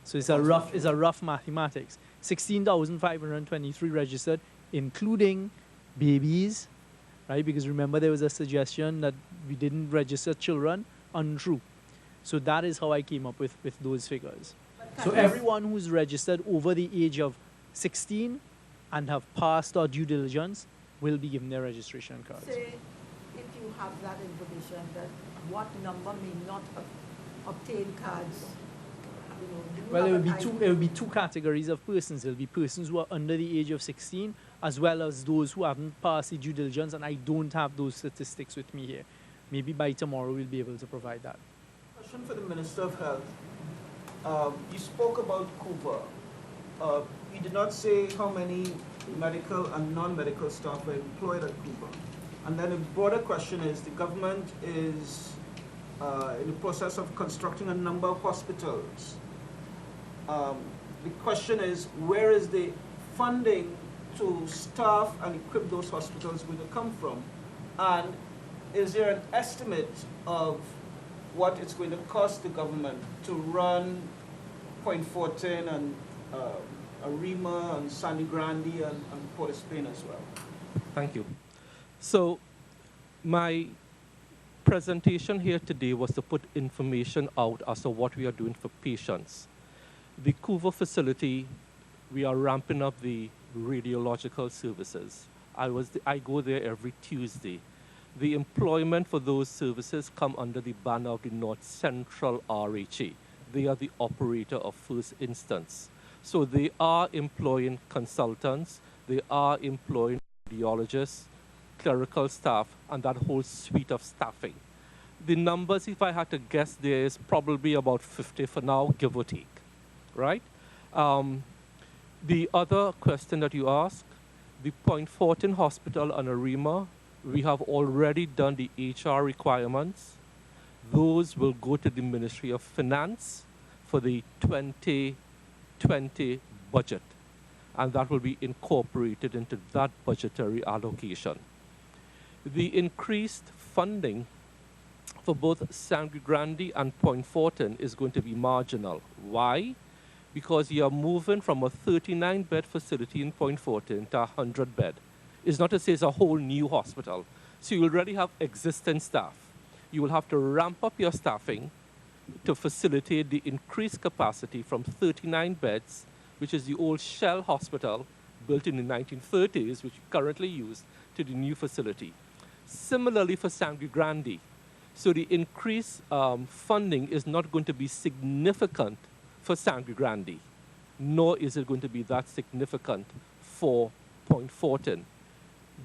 Speaker 4: So it's a rough mathematics. 16,523 registered, including babies, right? Because remember there was a suggestion that we didn't register children. Untrue. So that is how I came up with those figures. So everyone who's registered over the age of 16 and have passed our due diligence will be given their registration cards.
Speaker 5: Say, if you have that information, that what number may not obtain cards?
Speaker 4: Well, it will be two categories of persons. There will be persons who are under the age of 16, as well as those who haven't passed the due diligence, and I don't have those statistics with me here. Maybe by tomorrow we'll be able to provide that.
Speaker 10: Question for the Minister of Health. You spoke about Couva. You did not say how many medical and non-medical staff were employed at Couva. And then a broader question is, the government is in the process of constructing a number of hospitals. The question is, where is the funding to staff and equip those hospitals going to come from? And is there an estimate of what it's going to cost the government to run Point Fortin and Arima and Sandy Grande and Port of Spain as well?
Speaker 2: Thank you. So my presentation here today was to put information out as to what we are doing for patients. The Couva facility, we are ramping up the radiological services. I go there every Tuesday. The employment for those services come under the banner of the North Central RHA. They are the operator of first instance. So they are employing consultants, they are employing radiologists, clerical staff, and that whole suite of staffing. The numbers, if I had to guess, there is probably about 50 for now, give or take, right? The other question that you asked, the Point Fortin Hospital and Arima, we have already done the HR requirements. Those will go to the Ministry of Finance for the 2020 budget, and that will be incorporated into that budgetary allocation. The increased funding for both Sangre Grande and Point Fortin is going to be marginal. Why? Because you are moving from a 39-bed facility in Point Fortin to a 100-bed. It's not to say it's a whole new hospital. So you already have existing staff. You will have to ramp up your staffing to facilitate the increased capacity from 39 beds, which is the old Shell Hospital built in the 1930s, which we currently use, to the new facility. Similarly for Sangre Grande. So the increased funding is not going to be significant for Sangre Grande, nor is it going to be that significant for Point Fortin.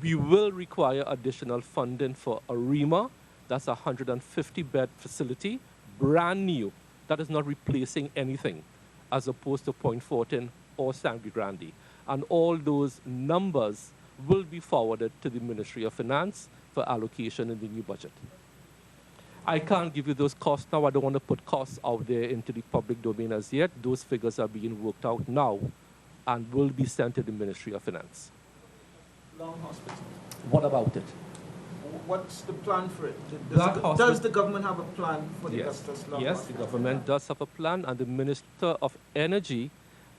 Speaker 2: We will require additional funding for ARIMA. That's a 150-bed facility, brand new. That is not replacing anything, as opposed to Point Fortin or Sangre Grande. And all those numbers will be forwarded to the Ministry of Finance for allocation in the new budget. I can't give you those costs now. I don't want to put costs out there into the public domain as yet. Those figures are being worked out now and will be sent to the Ministry of Finance.
Speaker 10: Long hospital.
Speaker 2: What about it?
Speaker 10: What's the plan for it?
Speaker 2: Does
Speaker 10: the government have a plan for the
Speaker 2: Yes,
Speaker 10: Augustus Long
Speaker 2: yes,
Speaker 10: Hospital?
Speaker 2: the government does have a plan, and the Minister of Energy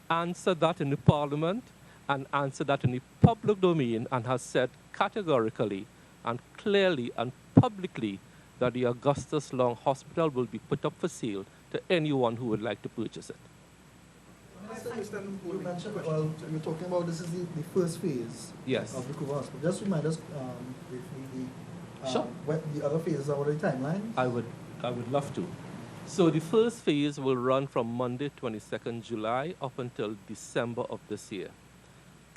Speaker 2: answered that in the Parliament and answered that in the public domain and has said categorically and clearly and publicly that the Augustus Long Hospital will be put up for sale to anyone who would like to purchase it.
Speaker 6: You mentioned, well, you're talking about this is the first phase
Speaker 2: Yes.
Speaker 6: of the Couva Hospital. Just remind us briefly
Speaker 2: Sure.
Speaker 6: what the other phases are, what are the timelines?
Speaker 2: I would love to. So the first phase will run from Monday, 22nd July up until December of this year.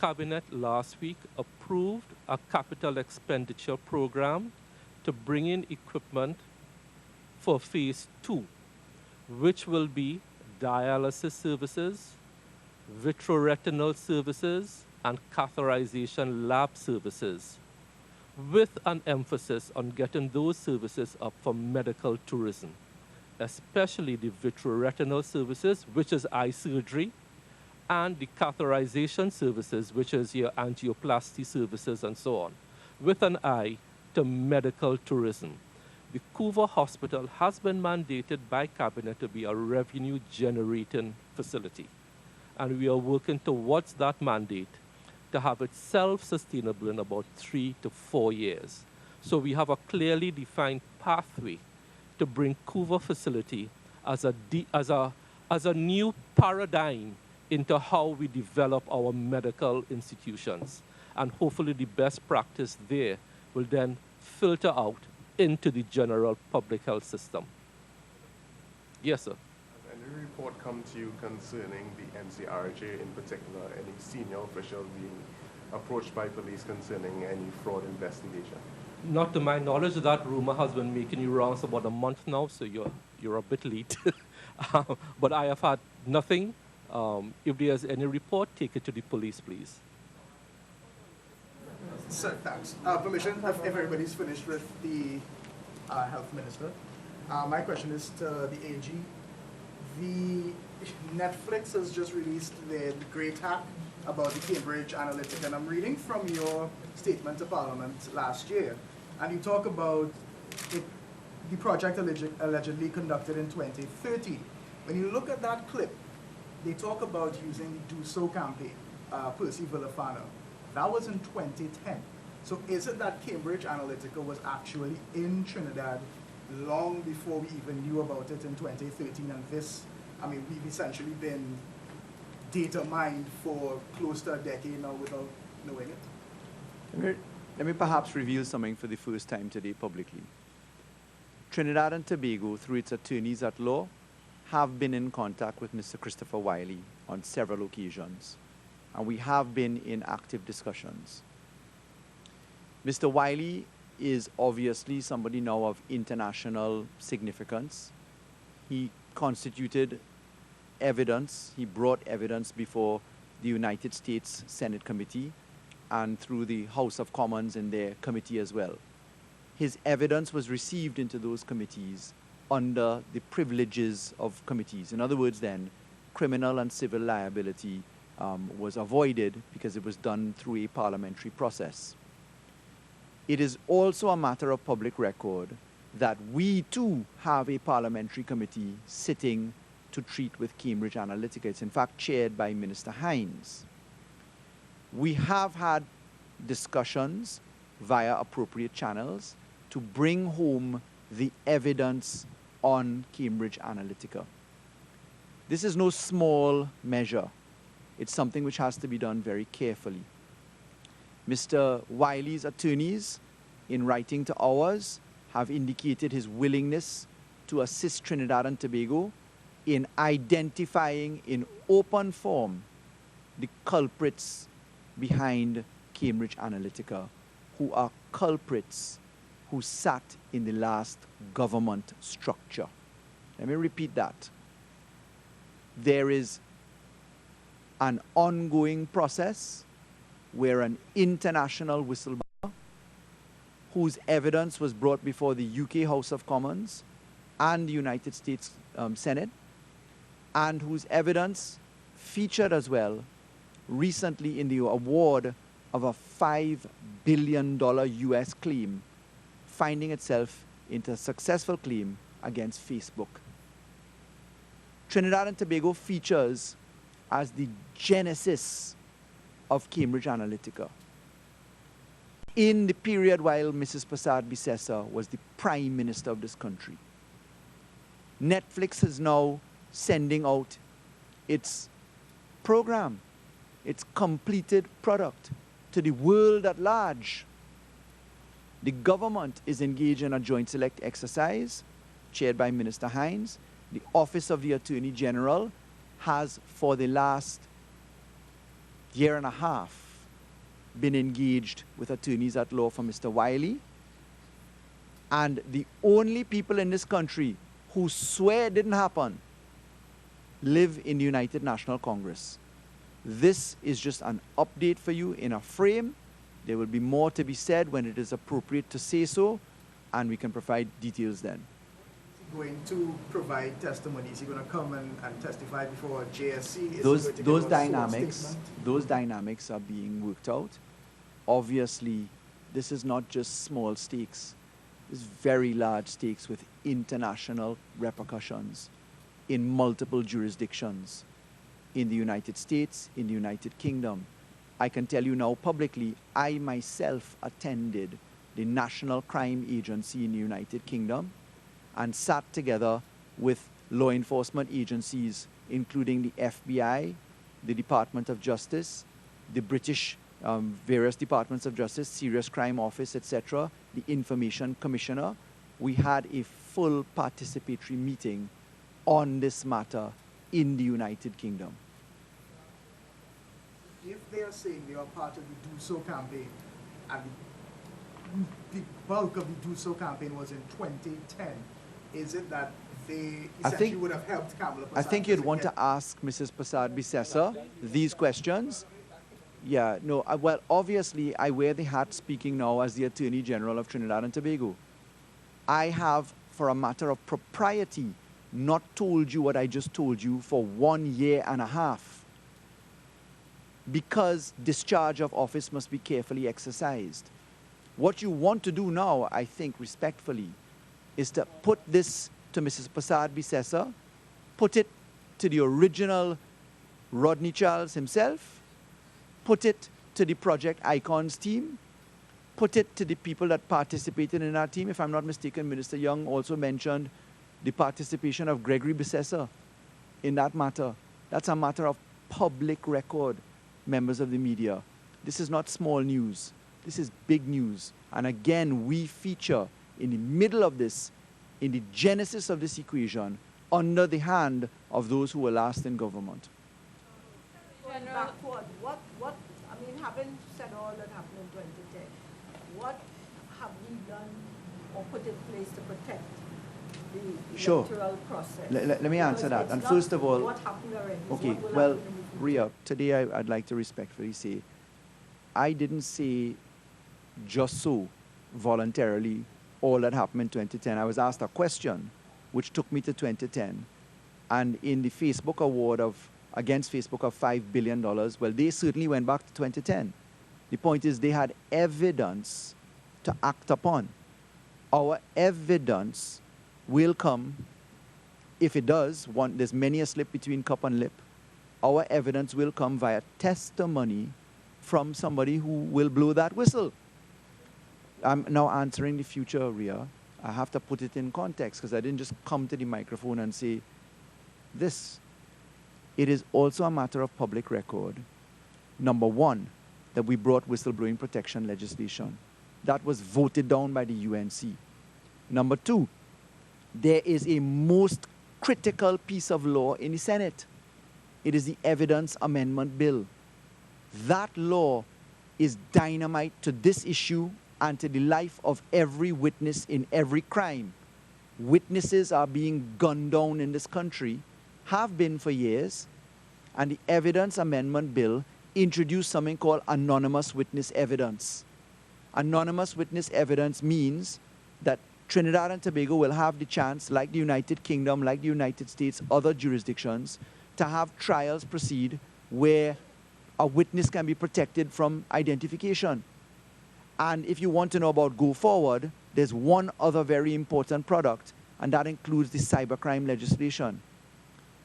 Speaker 2: Cabinet last week approved a capital expenditure program to bring in equipment for phase 2, which will be dialysis services, vitreoretinal services, and catheterization lab services, with an emphasis on getting those services up for medical tourism, especially the vitreoretinal services, which is eye surgery, and the catheterization services, which is your angioplasty services and so on, with an eye to medical tourism. The Couva Hospital has been mandated by Cabinet to be a revenue-generating facility, and we are working towards that mandate to have it self-sustainable in about 3 to 4 years. So we have a clearly defined pathway to bring Couva facility as a new paradigm into how we develop our medical institutions. And hopefully the best practice there will then filter out into the general public health system. Yes, sir.
Speaker 9: Has any report come to you concerning the NCRJ in particular, any senior official being approached by police concerning any fraud investigation?
Speaker 2: Not to my knowledge. That rumor has been making you rounds about a month now, so you're a bit late. But I have had nothing. If there's any report, take it to the police, please.
Speaker 11: Sir, thanks. Permission, if everybody's finished with the health minister. My question is to the AG. The Netflix has just released the great hack about the Cambridge Analytica, and I'm reading from your statement to Parliament last year, and you talk about the project allegedly conducted in 2013. When you look at that clip, they talk about using the Do So campaign, Percy Villafana. That was in 2010. So is it that Cambridge Analytica was actually in Trinidad long before we even knew about it in 2013? And this, I mean, we've essentially been data mined for close to a decade now without knowing it?
Speaker 3: Let me perhaps reveal something for the first time today publicly. Trinidad and Tobago, through its attorneys at law, have been in contact with Mr. Christopher Wiley on several occasions, and we have been in active discussions. Mr. Wiley is obviously somebody now of international significance. He constituted evidence, he brought evidence before the United States Senate Committee and through the House of Commons in their committee as well. His evidence was received into those committees under the privileges of committees. In other words then, criminal and civil liability was avoided because it was done through a parliamentary process. It is also a matter of public record that we too have a parliamentary committee sitting to treat with Cambridge Analytica. It's in fact chaired by Minister Hines. We have had discussions via appropriate channels to bring home the evidence on Cambridge Analytica. This is no small measure. It's something which has to be done very carefully. Mr. Wiley's attorneys, in writing to ours, have indicated his willingness to assist Trinidad and Tobago in identifying in open form the culprits behind Cambridge Analytica, who are culprits who sat in the last government structure. Let me repeat that. There is an ongoing process where an international whistleblower, whose evidence was brought before the UK House of Commons and the United States Senate, and whose evidence featured as well recently in the award of a $5 billion US claim, finding itself into a successful claim against Facebook. Trinidad and Tobago features as the genesis of Cambridge Analytica. In the period while Mrs. Prasad Bisesa was the Prime Minister of this country, Netflix is now sending out its program, its completed product to the world at large. The government is engaged in a joint select exercise chaired by Minister Hines. The Office of the Attorney General has, for the last year and a half, been engaged with attorneys at law for Mr. Wiley. And the only people in this country who swear it didn't happen live in the United National Congress. This is just an update for you in a frame. There will be more to be said when it is appropriate to say so, and we can provide details then.
Speaker 11: Going to provide testimony? Is he going to come and testify before JSC?
Speaker 3: Those dynamics are being worked out. Obviously, this is not just small stakes. It's very large stakes with international repercussions in multiple jurisdictions in the United States, in the United Kingdom. I can tell you now publicly, I myself attended the National Crime Agency in the United Kingdom and sat together with law enforcement agencies, including the FBI, the Department of Justice, the British various departments of justice, Serious Crime Office, etc., the Information Commissioner. We had a full participatory meeting on this matter in the United Kingdom.
Speaker 11: If they are saying they are part of the Do So campaign, and the bulk of the Do So campaign was in 2010, is it that they essentially would have helped Kamala Prasad?
Speaker 3: I think you'd want to ask Mrs. Prasad Bisesa these questions. Yeah, no, well, obviously, I wear the hat speaking now as the Attorney General of Trinidad and Tobago. I have, for a matter of propriety, not told you what I just told you for 1 year and a half, because discharge of office must be carefully exercised. What you want to do now, I think, respectfully, is to put this to Mrs. Prasad Bisesa, put it to the original Rodney Charles himself, put it to the Project Icons team, put it to the people that participated in our team. If I'm not mistaken, Minister Young also mentioned the participation of Gregory Bisesa in that matter. That's a matter of public record, members of the media. This is not small news. This is big news. And again, we feature in the middle of this, in the genesis of this equation, under the hand of those who were last in government.
Speaker 5: Backward, having said all that happened in 2010, what have we done or put in place to protect the electoral process?
Speaker 3: Let me answer that. And first of all,
Speaker 5: what happened already?
Speaker 3: Okay, well, Ria, today I'd like to respectfully say, I didn't say just so voluntarily all that happened in 2010. I was asked a question which took me to 2010. And in the Facebook award against Facebook of $5 billion, well, they certainly went back to 2010. The point is they had evidence to act upon. Our evidence will come, if it does, there's many a slip between cup and lip. Our evidence will come via testimony from somebody who will blow that whistle. I'm now answering the future, Ria. I have to put it in context because I didn't just come to the microphone and say this. It is also a matter of public record. Number one, that we brought whistleblowing protection legislation. That was voted down by the UNC. Number two, there is a most critical piece of law in the Senate. It is the Evidence Amendment Bill. That law is dynamite to this issue and to the life of every witness in every crime. Witnesses are being gunned down in this country, have been for years, and the Evidence Amendment Bill introduced something called anonymous witness evidence. Anonymous witness evidence means that Trinidad and Tobago will have the chance, like the United Kingdom, like the United States, other jurisdictions, to have trials proceed where a witness can be protected from identification. And if you want to know about go forward, there's one other very important product, and that includes the cybercrime legislation.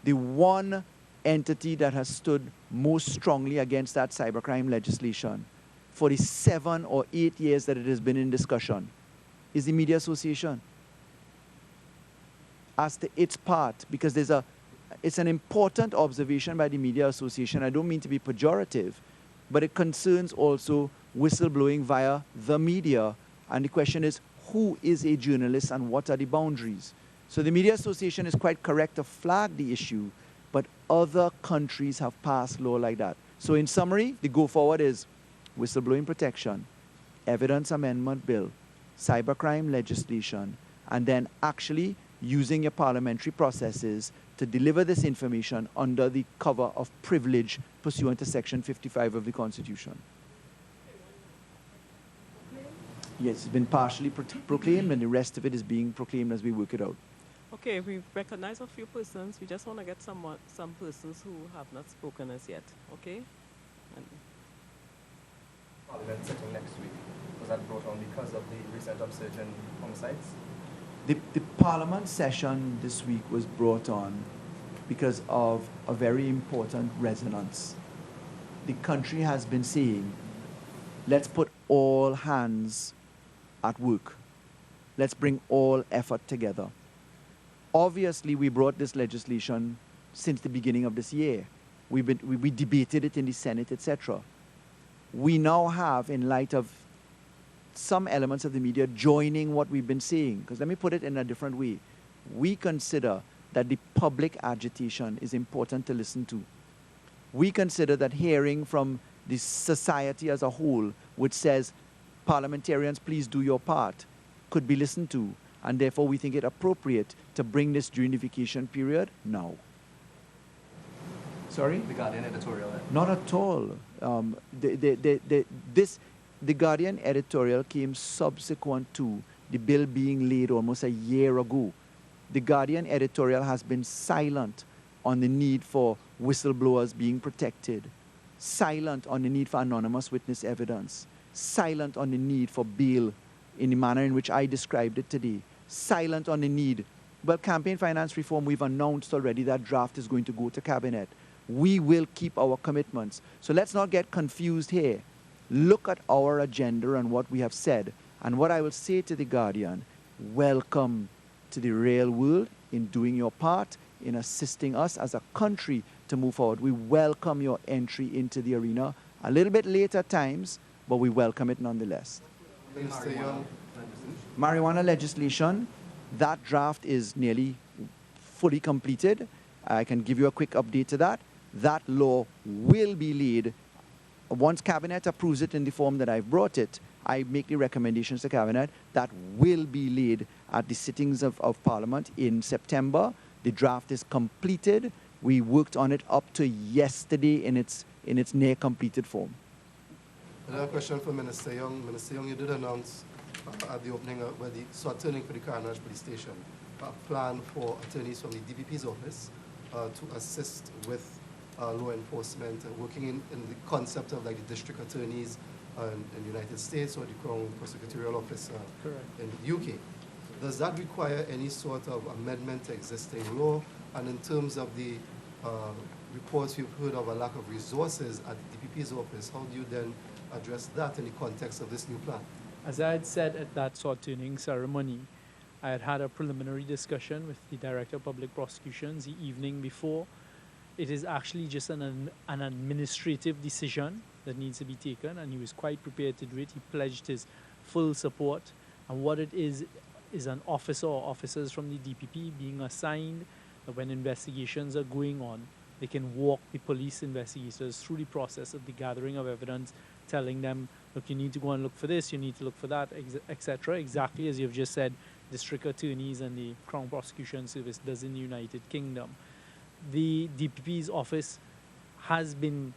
Speaker 3: The one entity that has stood most strongly against that cybercrime legislation for the 7 or 8 years that it has been in discussion is the Media Association. As to its part, because it's an important observation by the Media Association. I don't mean to be pejorative, but it concerns also whistleblowing via the media. And the question is, who is a journalist and what are the boundaries? So the Media Association is quite correct to flag the issue, but other countries have passed law like that. So in summary, the go forward is whistleblowing protection, Evidence Amendment Bill, cybercrime legislation, and then actually using your parliamentary processes to deliver this information under the cover of privilege pursuant to Section 55 of the Constitution. Yes, it's been partially proclaimed, and the rest of it is being proclaimed as we work it out.
Speaker 1: Okay, we've recognized a few persons. We just want to get some persons who have not spoken as yet, okay? And
Speaker 7: Parliament sitting next week, was that brought on because of the recent upsurge in homicides?
Speaker 3: The Parliament session this week was brought on because of a very important resonance. The country has been saying, let's put all hands at work. Let's bring all effort together. Obviously, we brought this legislation since the beginning of this year. We debated it in the Senate, etc. We now have, in light of some elements of the media joining what we've been saying, because let me put it in a different way. We consider that the public agitation is important to listen to. We consider that hearing from the society as a whole, which says, parliamentarians, please do your part, could be listened to, and therefore we think it appropriate to bring this during the vacation period now. Sorry?
Speaker 7: The Guardian editorial.
Speaker 3: Not at all. The Guardian editorial came subsequent to the bill being laid almost a year ago. The Guardian editorial has been silent on the need for whistleblowers being protected, silent on the need for anonymous witness evidence, silent on the need for bail in the manner in which I described it today, silent on the need. Well, campaign finance reform, we've announced already that draft is going to go to cabinet. We will keep our commitments. So let's not get confused here. Look at our agenda and what we have said. And what I will say to the Guardian, welcome to the real world in doing your part, in assisting us as a country to move forward. We welcome your entry into the arena. A little bit late at times, but we welcome it nonetheless.
Speaker 8: Minister Young.
Speaker 3: Marijuana legislation, that draft is nearly fully completed. I can give you a quick update to that. That law will be laid. Once Cabinet approves it in the form that I've brought it, I make the recommendations to Cabinet. That will be laid at the sittings of Parliament in September. The draft is completed. We worked on it up to yesterday in its near completed form.
Speaker 8: Another question for Minister Young. Minister Young, you did announce at the opening where the SWAT turning for the Carnage Police Station, a plan for attorneys from the DPP's office to assist with law enforcement, working in the concept of like the district attorneys in the United States or the Crown Prosecutorial Office in the UK. Does that require any sort of amendment to existing law? And in terms of the reports you've heard of a lack of resources at the DPP's office, how do you then address that in the context of this new plan?
Speaker 4: As I had said at that SWAT turning ceremony, I had had a preliminary discussion with the Director of Public Prosecutions the evening before. It is actually just an administrative decision that needs to be taken, and he was quite prepared to do it. He pledged his full support. And what it is an officer or officers from the DPP being assigned that when investigations are going on, they can walk the police investigators through the process of the gathering of evidence, telling them, look, you need to go and look for this, you need to look for that, etc. Exactly as you've just said, district attorneys and the Crown Prosecution Service does in the United Kingdom. The DPP's office has been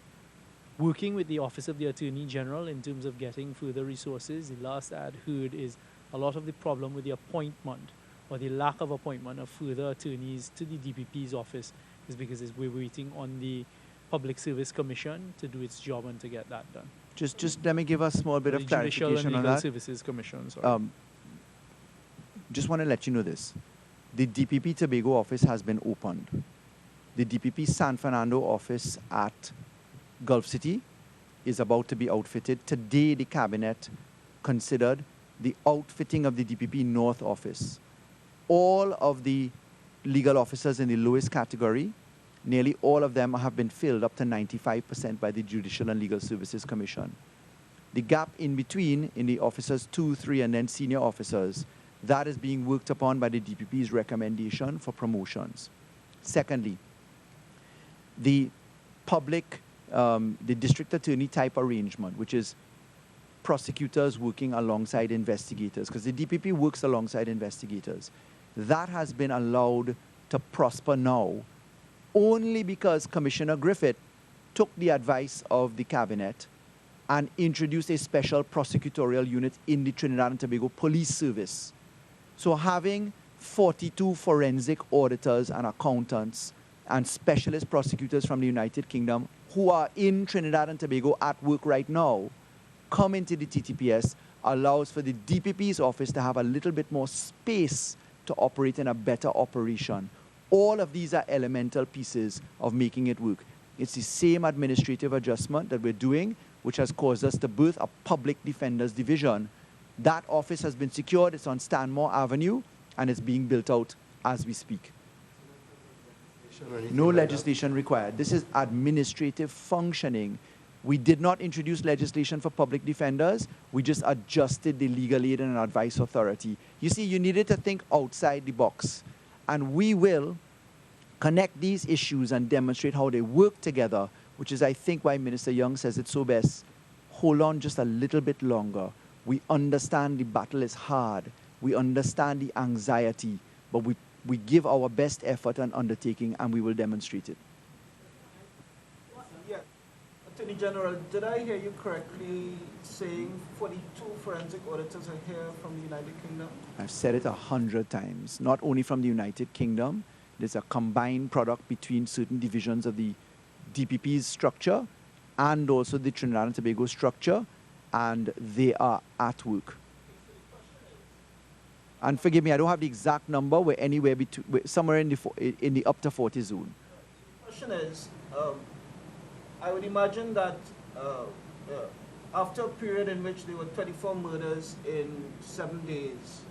Speaker 4: working with the Office of the Attorney General in terms of getting further resources. The last I had heard is a lot of the problem with the appointment or the lack of appointment of further attorneys to the DPP's office is because we're waiting on the Public Service Commission to do its job and to get that done.
Speaker 3: Just let me give a small bit of
Speaker 4: Judicial and
Speaker 3: clarification on
Speaker 4: Legal
Speaker 3: that.
Speaker 4: Services Commission, sorry.
Speaker 3: Just want to let you know this. The DPP Tobago office has been opened. The DPP San Fernando office at Gulf City is about to be outfitted. Today, the Cabinet considered the outfitting of the DPP North office. All of the legal officers in the lowest category, nearly all of them have been filled up to 95% by the Judicial and Legal Services Commission. The gap in between in the officers 2, 3, and then senior officers, that is being worked upon by the DPP's recommendation for promotions. Secondly, the public, the district attorney type arrangement, which is prosecutors working alongside investigators, because the DPP works alongside investigators, that has been allowed to prosper now only because Commissioner Griffith took the advice of the Cabinet and introduced a special prosecutorial unit in the Trinidad and Tobago Police Service. So having 42 forensic auditors and accountants and specialist prosecutors from the United Kingdom who are in Trinidad and Tobago at work right now come into the TTPS allows for the DPP's office to have a little bit more space to operate in a better operation. All of these are elemental pieces of making it work. It's the same administrative adjustment that we're doing, which has caused us to birth a public defenders division. That office has been secured, it's on Stanmore Avenue, and it's being built out as we speak. No legislation required. This is administrative functioning. We did not introduce legislation for public defenders. We just adjusted the legal aid and advice authority. You see, you needed to think outside the box. And we will connect these issues and demonstrate how they work together, which is, I think, why Minister Young says it so best. Hold on just a little bit longer. We understand the battle is hard. We understand the anxiety, but we give our best effort and undertaking, and we will demonstrate it.
Speaker 10: Yeah, Attorney General, did I hear you correctly saying 42 forensic auditors are here from the United Kingdom?
Speaker 3: I've said it 100 times. Not only from the United Kingdom, there's a combined product between certain divisions of the DPP's structure and also the Trinidad and Tobago structure, and they are at work. And forgive me, I don't have the exact number. We're anywhere between, somewhere in the up to 40 zone.
Speaker 10: The question is, I would imagine that after a period in which there were 24 murders in 7 days,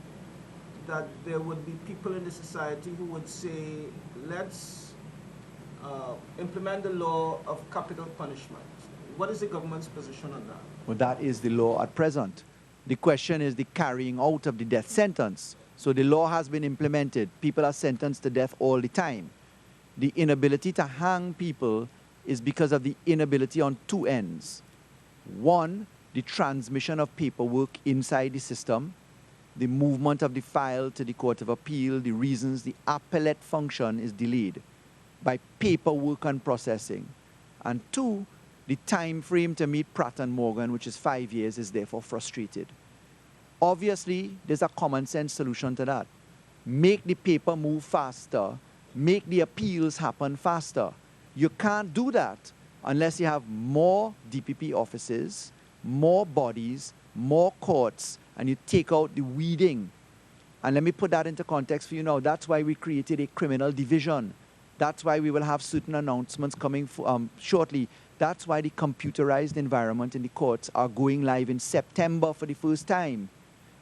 Speaker 10: that there would be people in the society who would say, let's implement the law of capital punishment. What is the government's position on that?
Speaker 3: Well, that is the law at present. The question is the carrying out of the death sentence. So the law has been implemented. People are sentenced to death all the time. The inability to hang people is because of the inability on two ends. One, the transmission of paperwork inside the system, the movement of the file to the Court of Appeal, the reasons the appellate function is delayed by paperwork and processing. And two, the time frame to meet Pratt & Morgan, which is 5 years, is therefore frustrated. Obviously, there's a common sense solution to that. Make the paper move faster, make the appeals happen faster. You can't do that unless you have more DPP offices, more bodies, more courts, and you take out the weeding. And let me put that into context for you now. That's why we created a criminal division. That's why we will have certain announcements coming shortly. That's why the computerized environment in the courts are going live in September for the first time.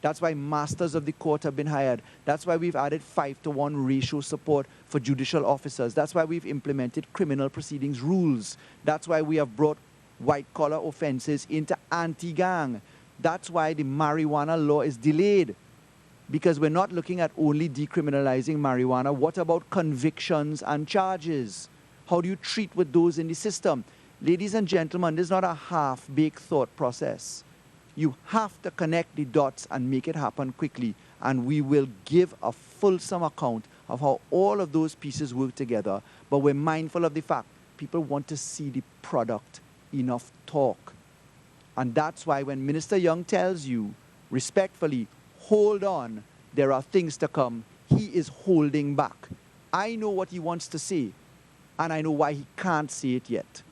Speaker 3: That's why masters of the court have been hired. That's why we've added 5-to-1 ratio support for judicial officers. That's why we've implemented criminal proceedings rules. That's why we have brought white-collar offenses into anti-gang. That's why the marijuana law is delayed. because we're not looking at only decriminalizing marijuana. What about convictions and charges? How do you treat with those in the system? Ladies and gentlemen, this is not a half-baked thought process. You have to connect the dots and make it happen quickly, and we will give a fulsome account of how all of those pieces work together, but we're mindful of the fact people want to see the product, enough talk. And that's why when Minister Young tells you, respectfully, hold on, there are things to come, he is holding back. I know what he wants to say, and I know why he can't say it yet.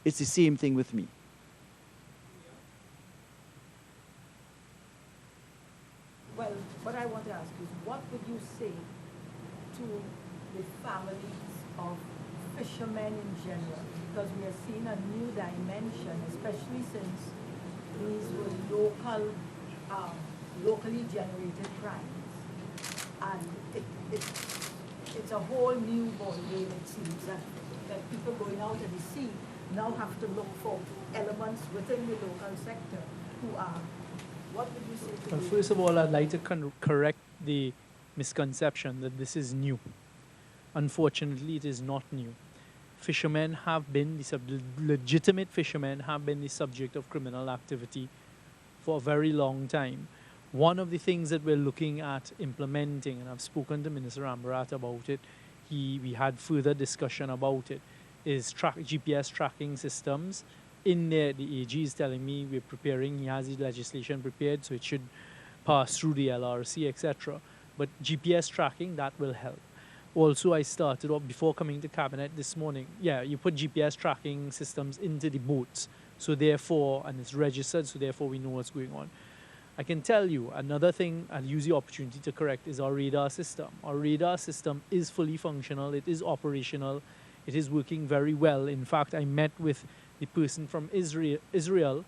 Speaker 3: It's the same thing with me.
Speaker 5: Well, what I want to ask is, what would you say to the families of fishermen in general? Because we are seeing a new dimension, especially since these were locally generated crimes. And it's a whole new ballgame, it seems, that people going out to the sea now have to look for elements within the local sector who are. What would you say to
Speaker 4: Well,
Speaker 5: them?
Speaker 4: first of all, I'd like to correct the misconception that this is new. Unfortunately, it is not new. Fishermen have been, legitimate fishermen have been the subject of criminal activity for a very long time. One of the things that we're looking at implementing, and I've spoken to Minister Ambarat about it, we had further discussion about it, is GPS tracking systems. In there, the AG is telling me we're preparing, he has the legislation prepared, so it should pass through the LRC, etc. But GPS tracking, that will help. Also, I started off, before coming to Cabinet this morning, you put GPS tracking systems into the boats, so therefore, and it's registered, so therefore we know what's going on. I can tell you, another thing I'll use the opportunity to correct is our radar system. Our radar system is fully functional, it is operational, it is working very well. In fact, I met with the person from Israel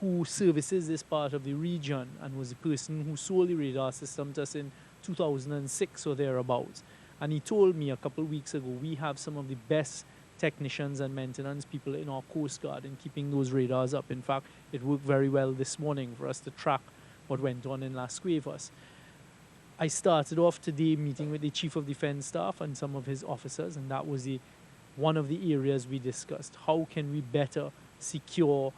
Speaker 4: who services this part of the region and was the person who sold the radar system to us in 2006 or thereabouts. And he told me a couple of weeks ago, we have some of the best technicians and maintenance people in our Coast Guard in keeping those radars up. In fact, it worked very well this morning for us to track what went on in Las Cuevas. I started off today meeting with the Chief of Defense Staff and some of his officers, and that was one of the areas we discussed. How can we better secure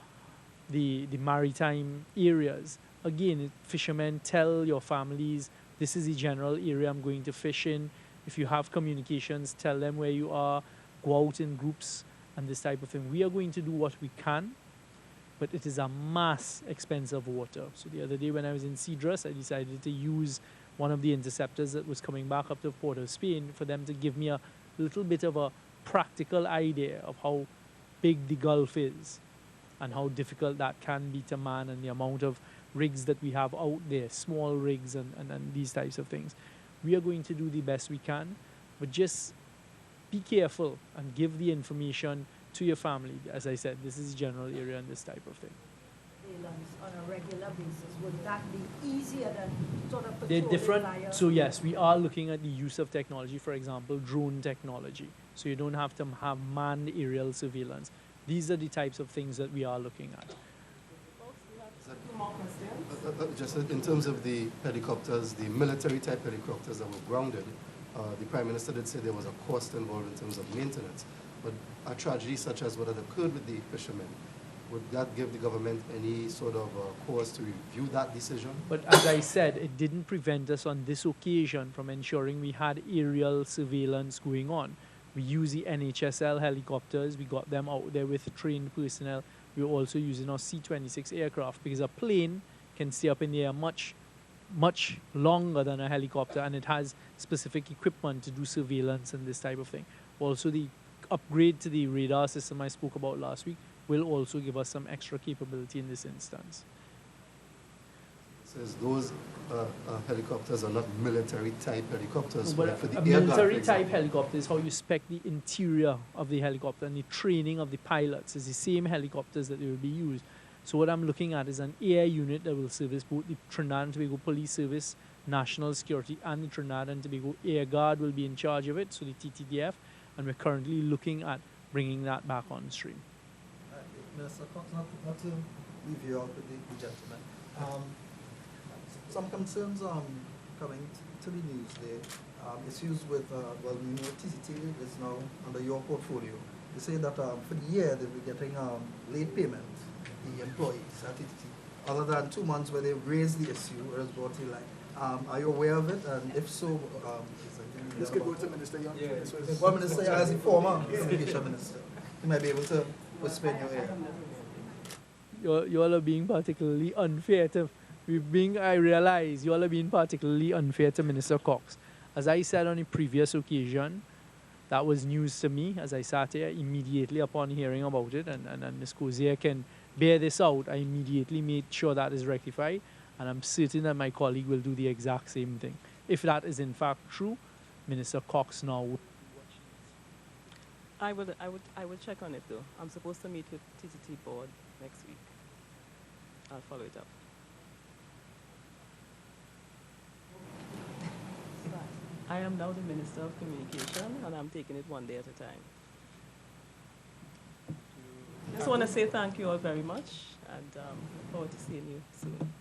Speaker 4: the maritime areas? Again, fishermen, tell your families, this is the general area I'm going to fish in. If you have communications, tell them where you are, go out in groups and this type of thing. We are going to do what we can, but it is a mass expense of water. So the other day when I was in Cedrus, I decided to use one of the interceptors that was coming back up to Port of Spain for them to give me a little bit of a practical idea of how big the Gulf is and how difficult that can be to man, and the amount of rigs that we have out there, small rigs and these types of things. We are going to do the best we can, but just be careful and give the information to your family. As I said, this is the general area and this type of thing.
Speaker 5: On a regular basis, would that be easier than sort of
Speaker 4: They're
Speaker 5: patrolling
Speaker 4: different.
Speaker 5: via?
Speaker 4: So yes, we are looking at the use of technology, for example, drone technology. So you don't have to have manned aerial surveillance. These are the types of things that we are looking at.
Speaker 8: Just in terms of the helicopters, the military type helicopters that were grounded, the Prime Minister did say there was a cost involved in terms of maintenance. But a tragedy such as what had occurred with the fishermen, would that give the government any sort of cause to review that decision?
Speaker 4: But as I said, it didn't prevent us on this occasion from ensuring we had aerial surveillance going on. We use the NHSL helicopters. We got them out there with trained personnel. We're also using our C-26 aircraft because a plane can stay up in the air much longer than a helicopter, and it has specific equipment to do surveillance and this type of thing. Also, the upgrade to the radar system I spoke about last week will also give us some extra capability in this instance.
Speaker 8: Says those helicopters are not military type helicopters.
Speaker 4: But
Speaker 8: for the
Speaker 4: a
Speaker 8: air guard,
Speaker 4: military
Speaker 8: for
Speaker 4: type
Speaker 8: example.
Speaker 4: helicopter is how you spec the interior of the helicopter, and the training of the pilots is the same helicopters that will be used. So what I'm looking at is an air unit that will service both the Trinidad and Tobago Police Service, National Security, and the Trinidad and Tobago Air Guard will be in charge of it, so the TTDF, and we're currently looking at bringing that back on stream.
Speaker 6: Minister Cox, not to leave you out with the gentleman. Some concerns coming to the news there, issues with, well, we know TCT is now under your portfolio. They say that for the year they'll be getting late payment, the employees at TCT, other than 2 months where they raised the issue, whereas brought to light. Are you aware of it? And if so, is there
Speaker 11: This could go to Minister Young.
Speaker 6: yeah. Well, Minister, as a former communication minister, you might be able to whisper in your ear.
Speaker 4: You all are being particularly unfair to, I realize you all are being particularly unfair to Minister Cox. As I said on a previous occasion, that was news to me as I sat here immediately upon hearing about it, and Ms. Cozier can bear this out. I immediately made sure that is rectified, and I'm certain that my colleague will do the exact same thing. If that is in fact true, Minister Cox now would.
Speaker 1: I would check on it though. I'm supposed to meet with TCT board next week. I'll follow it up. I am now the Minister of Communication, and I'm taking it one day at a time. Just want to say thank you all very much, and look forward to seeing you soon.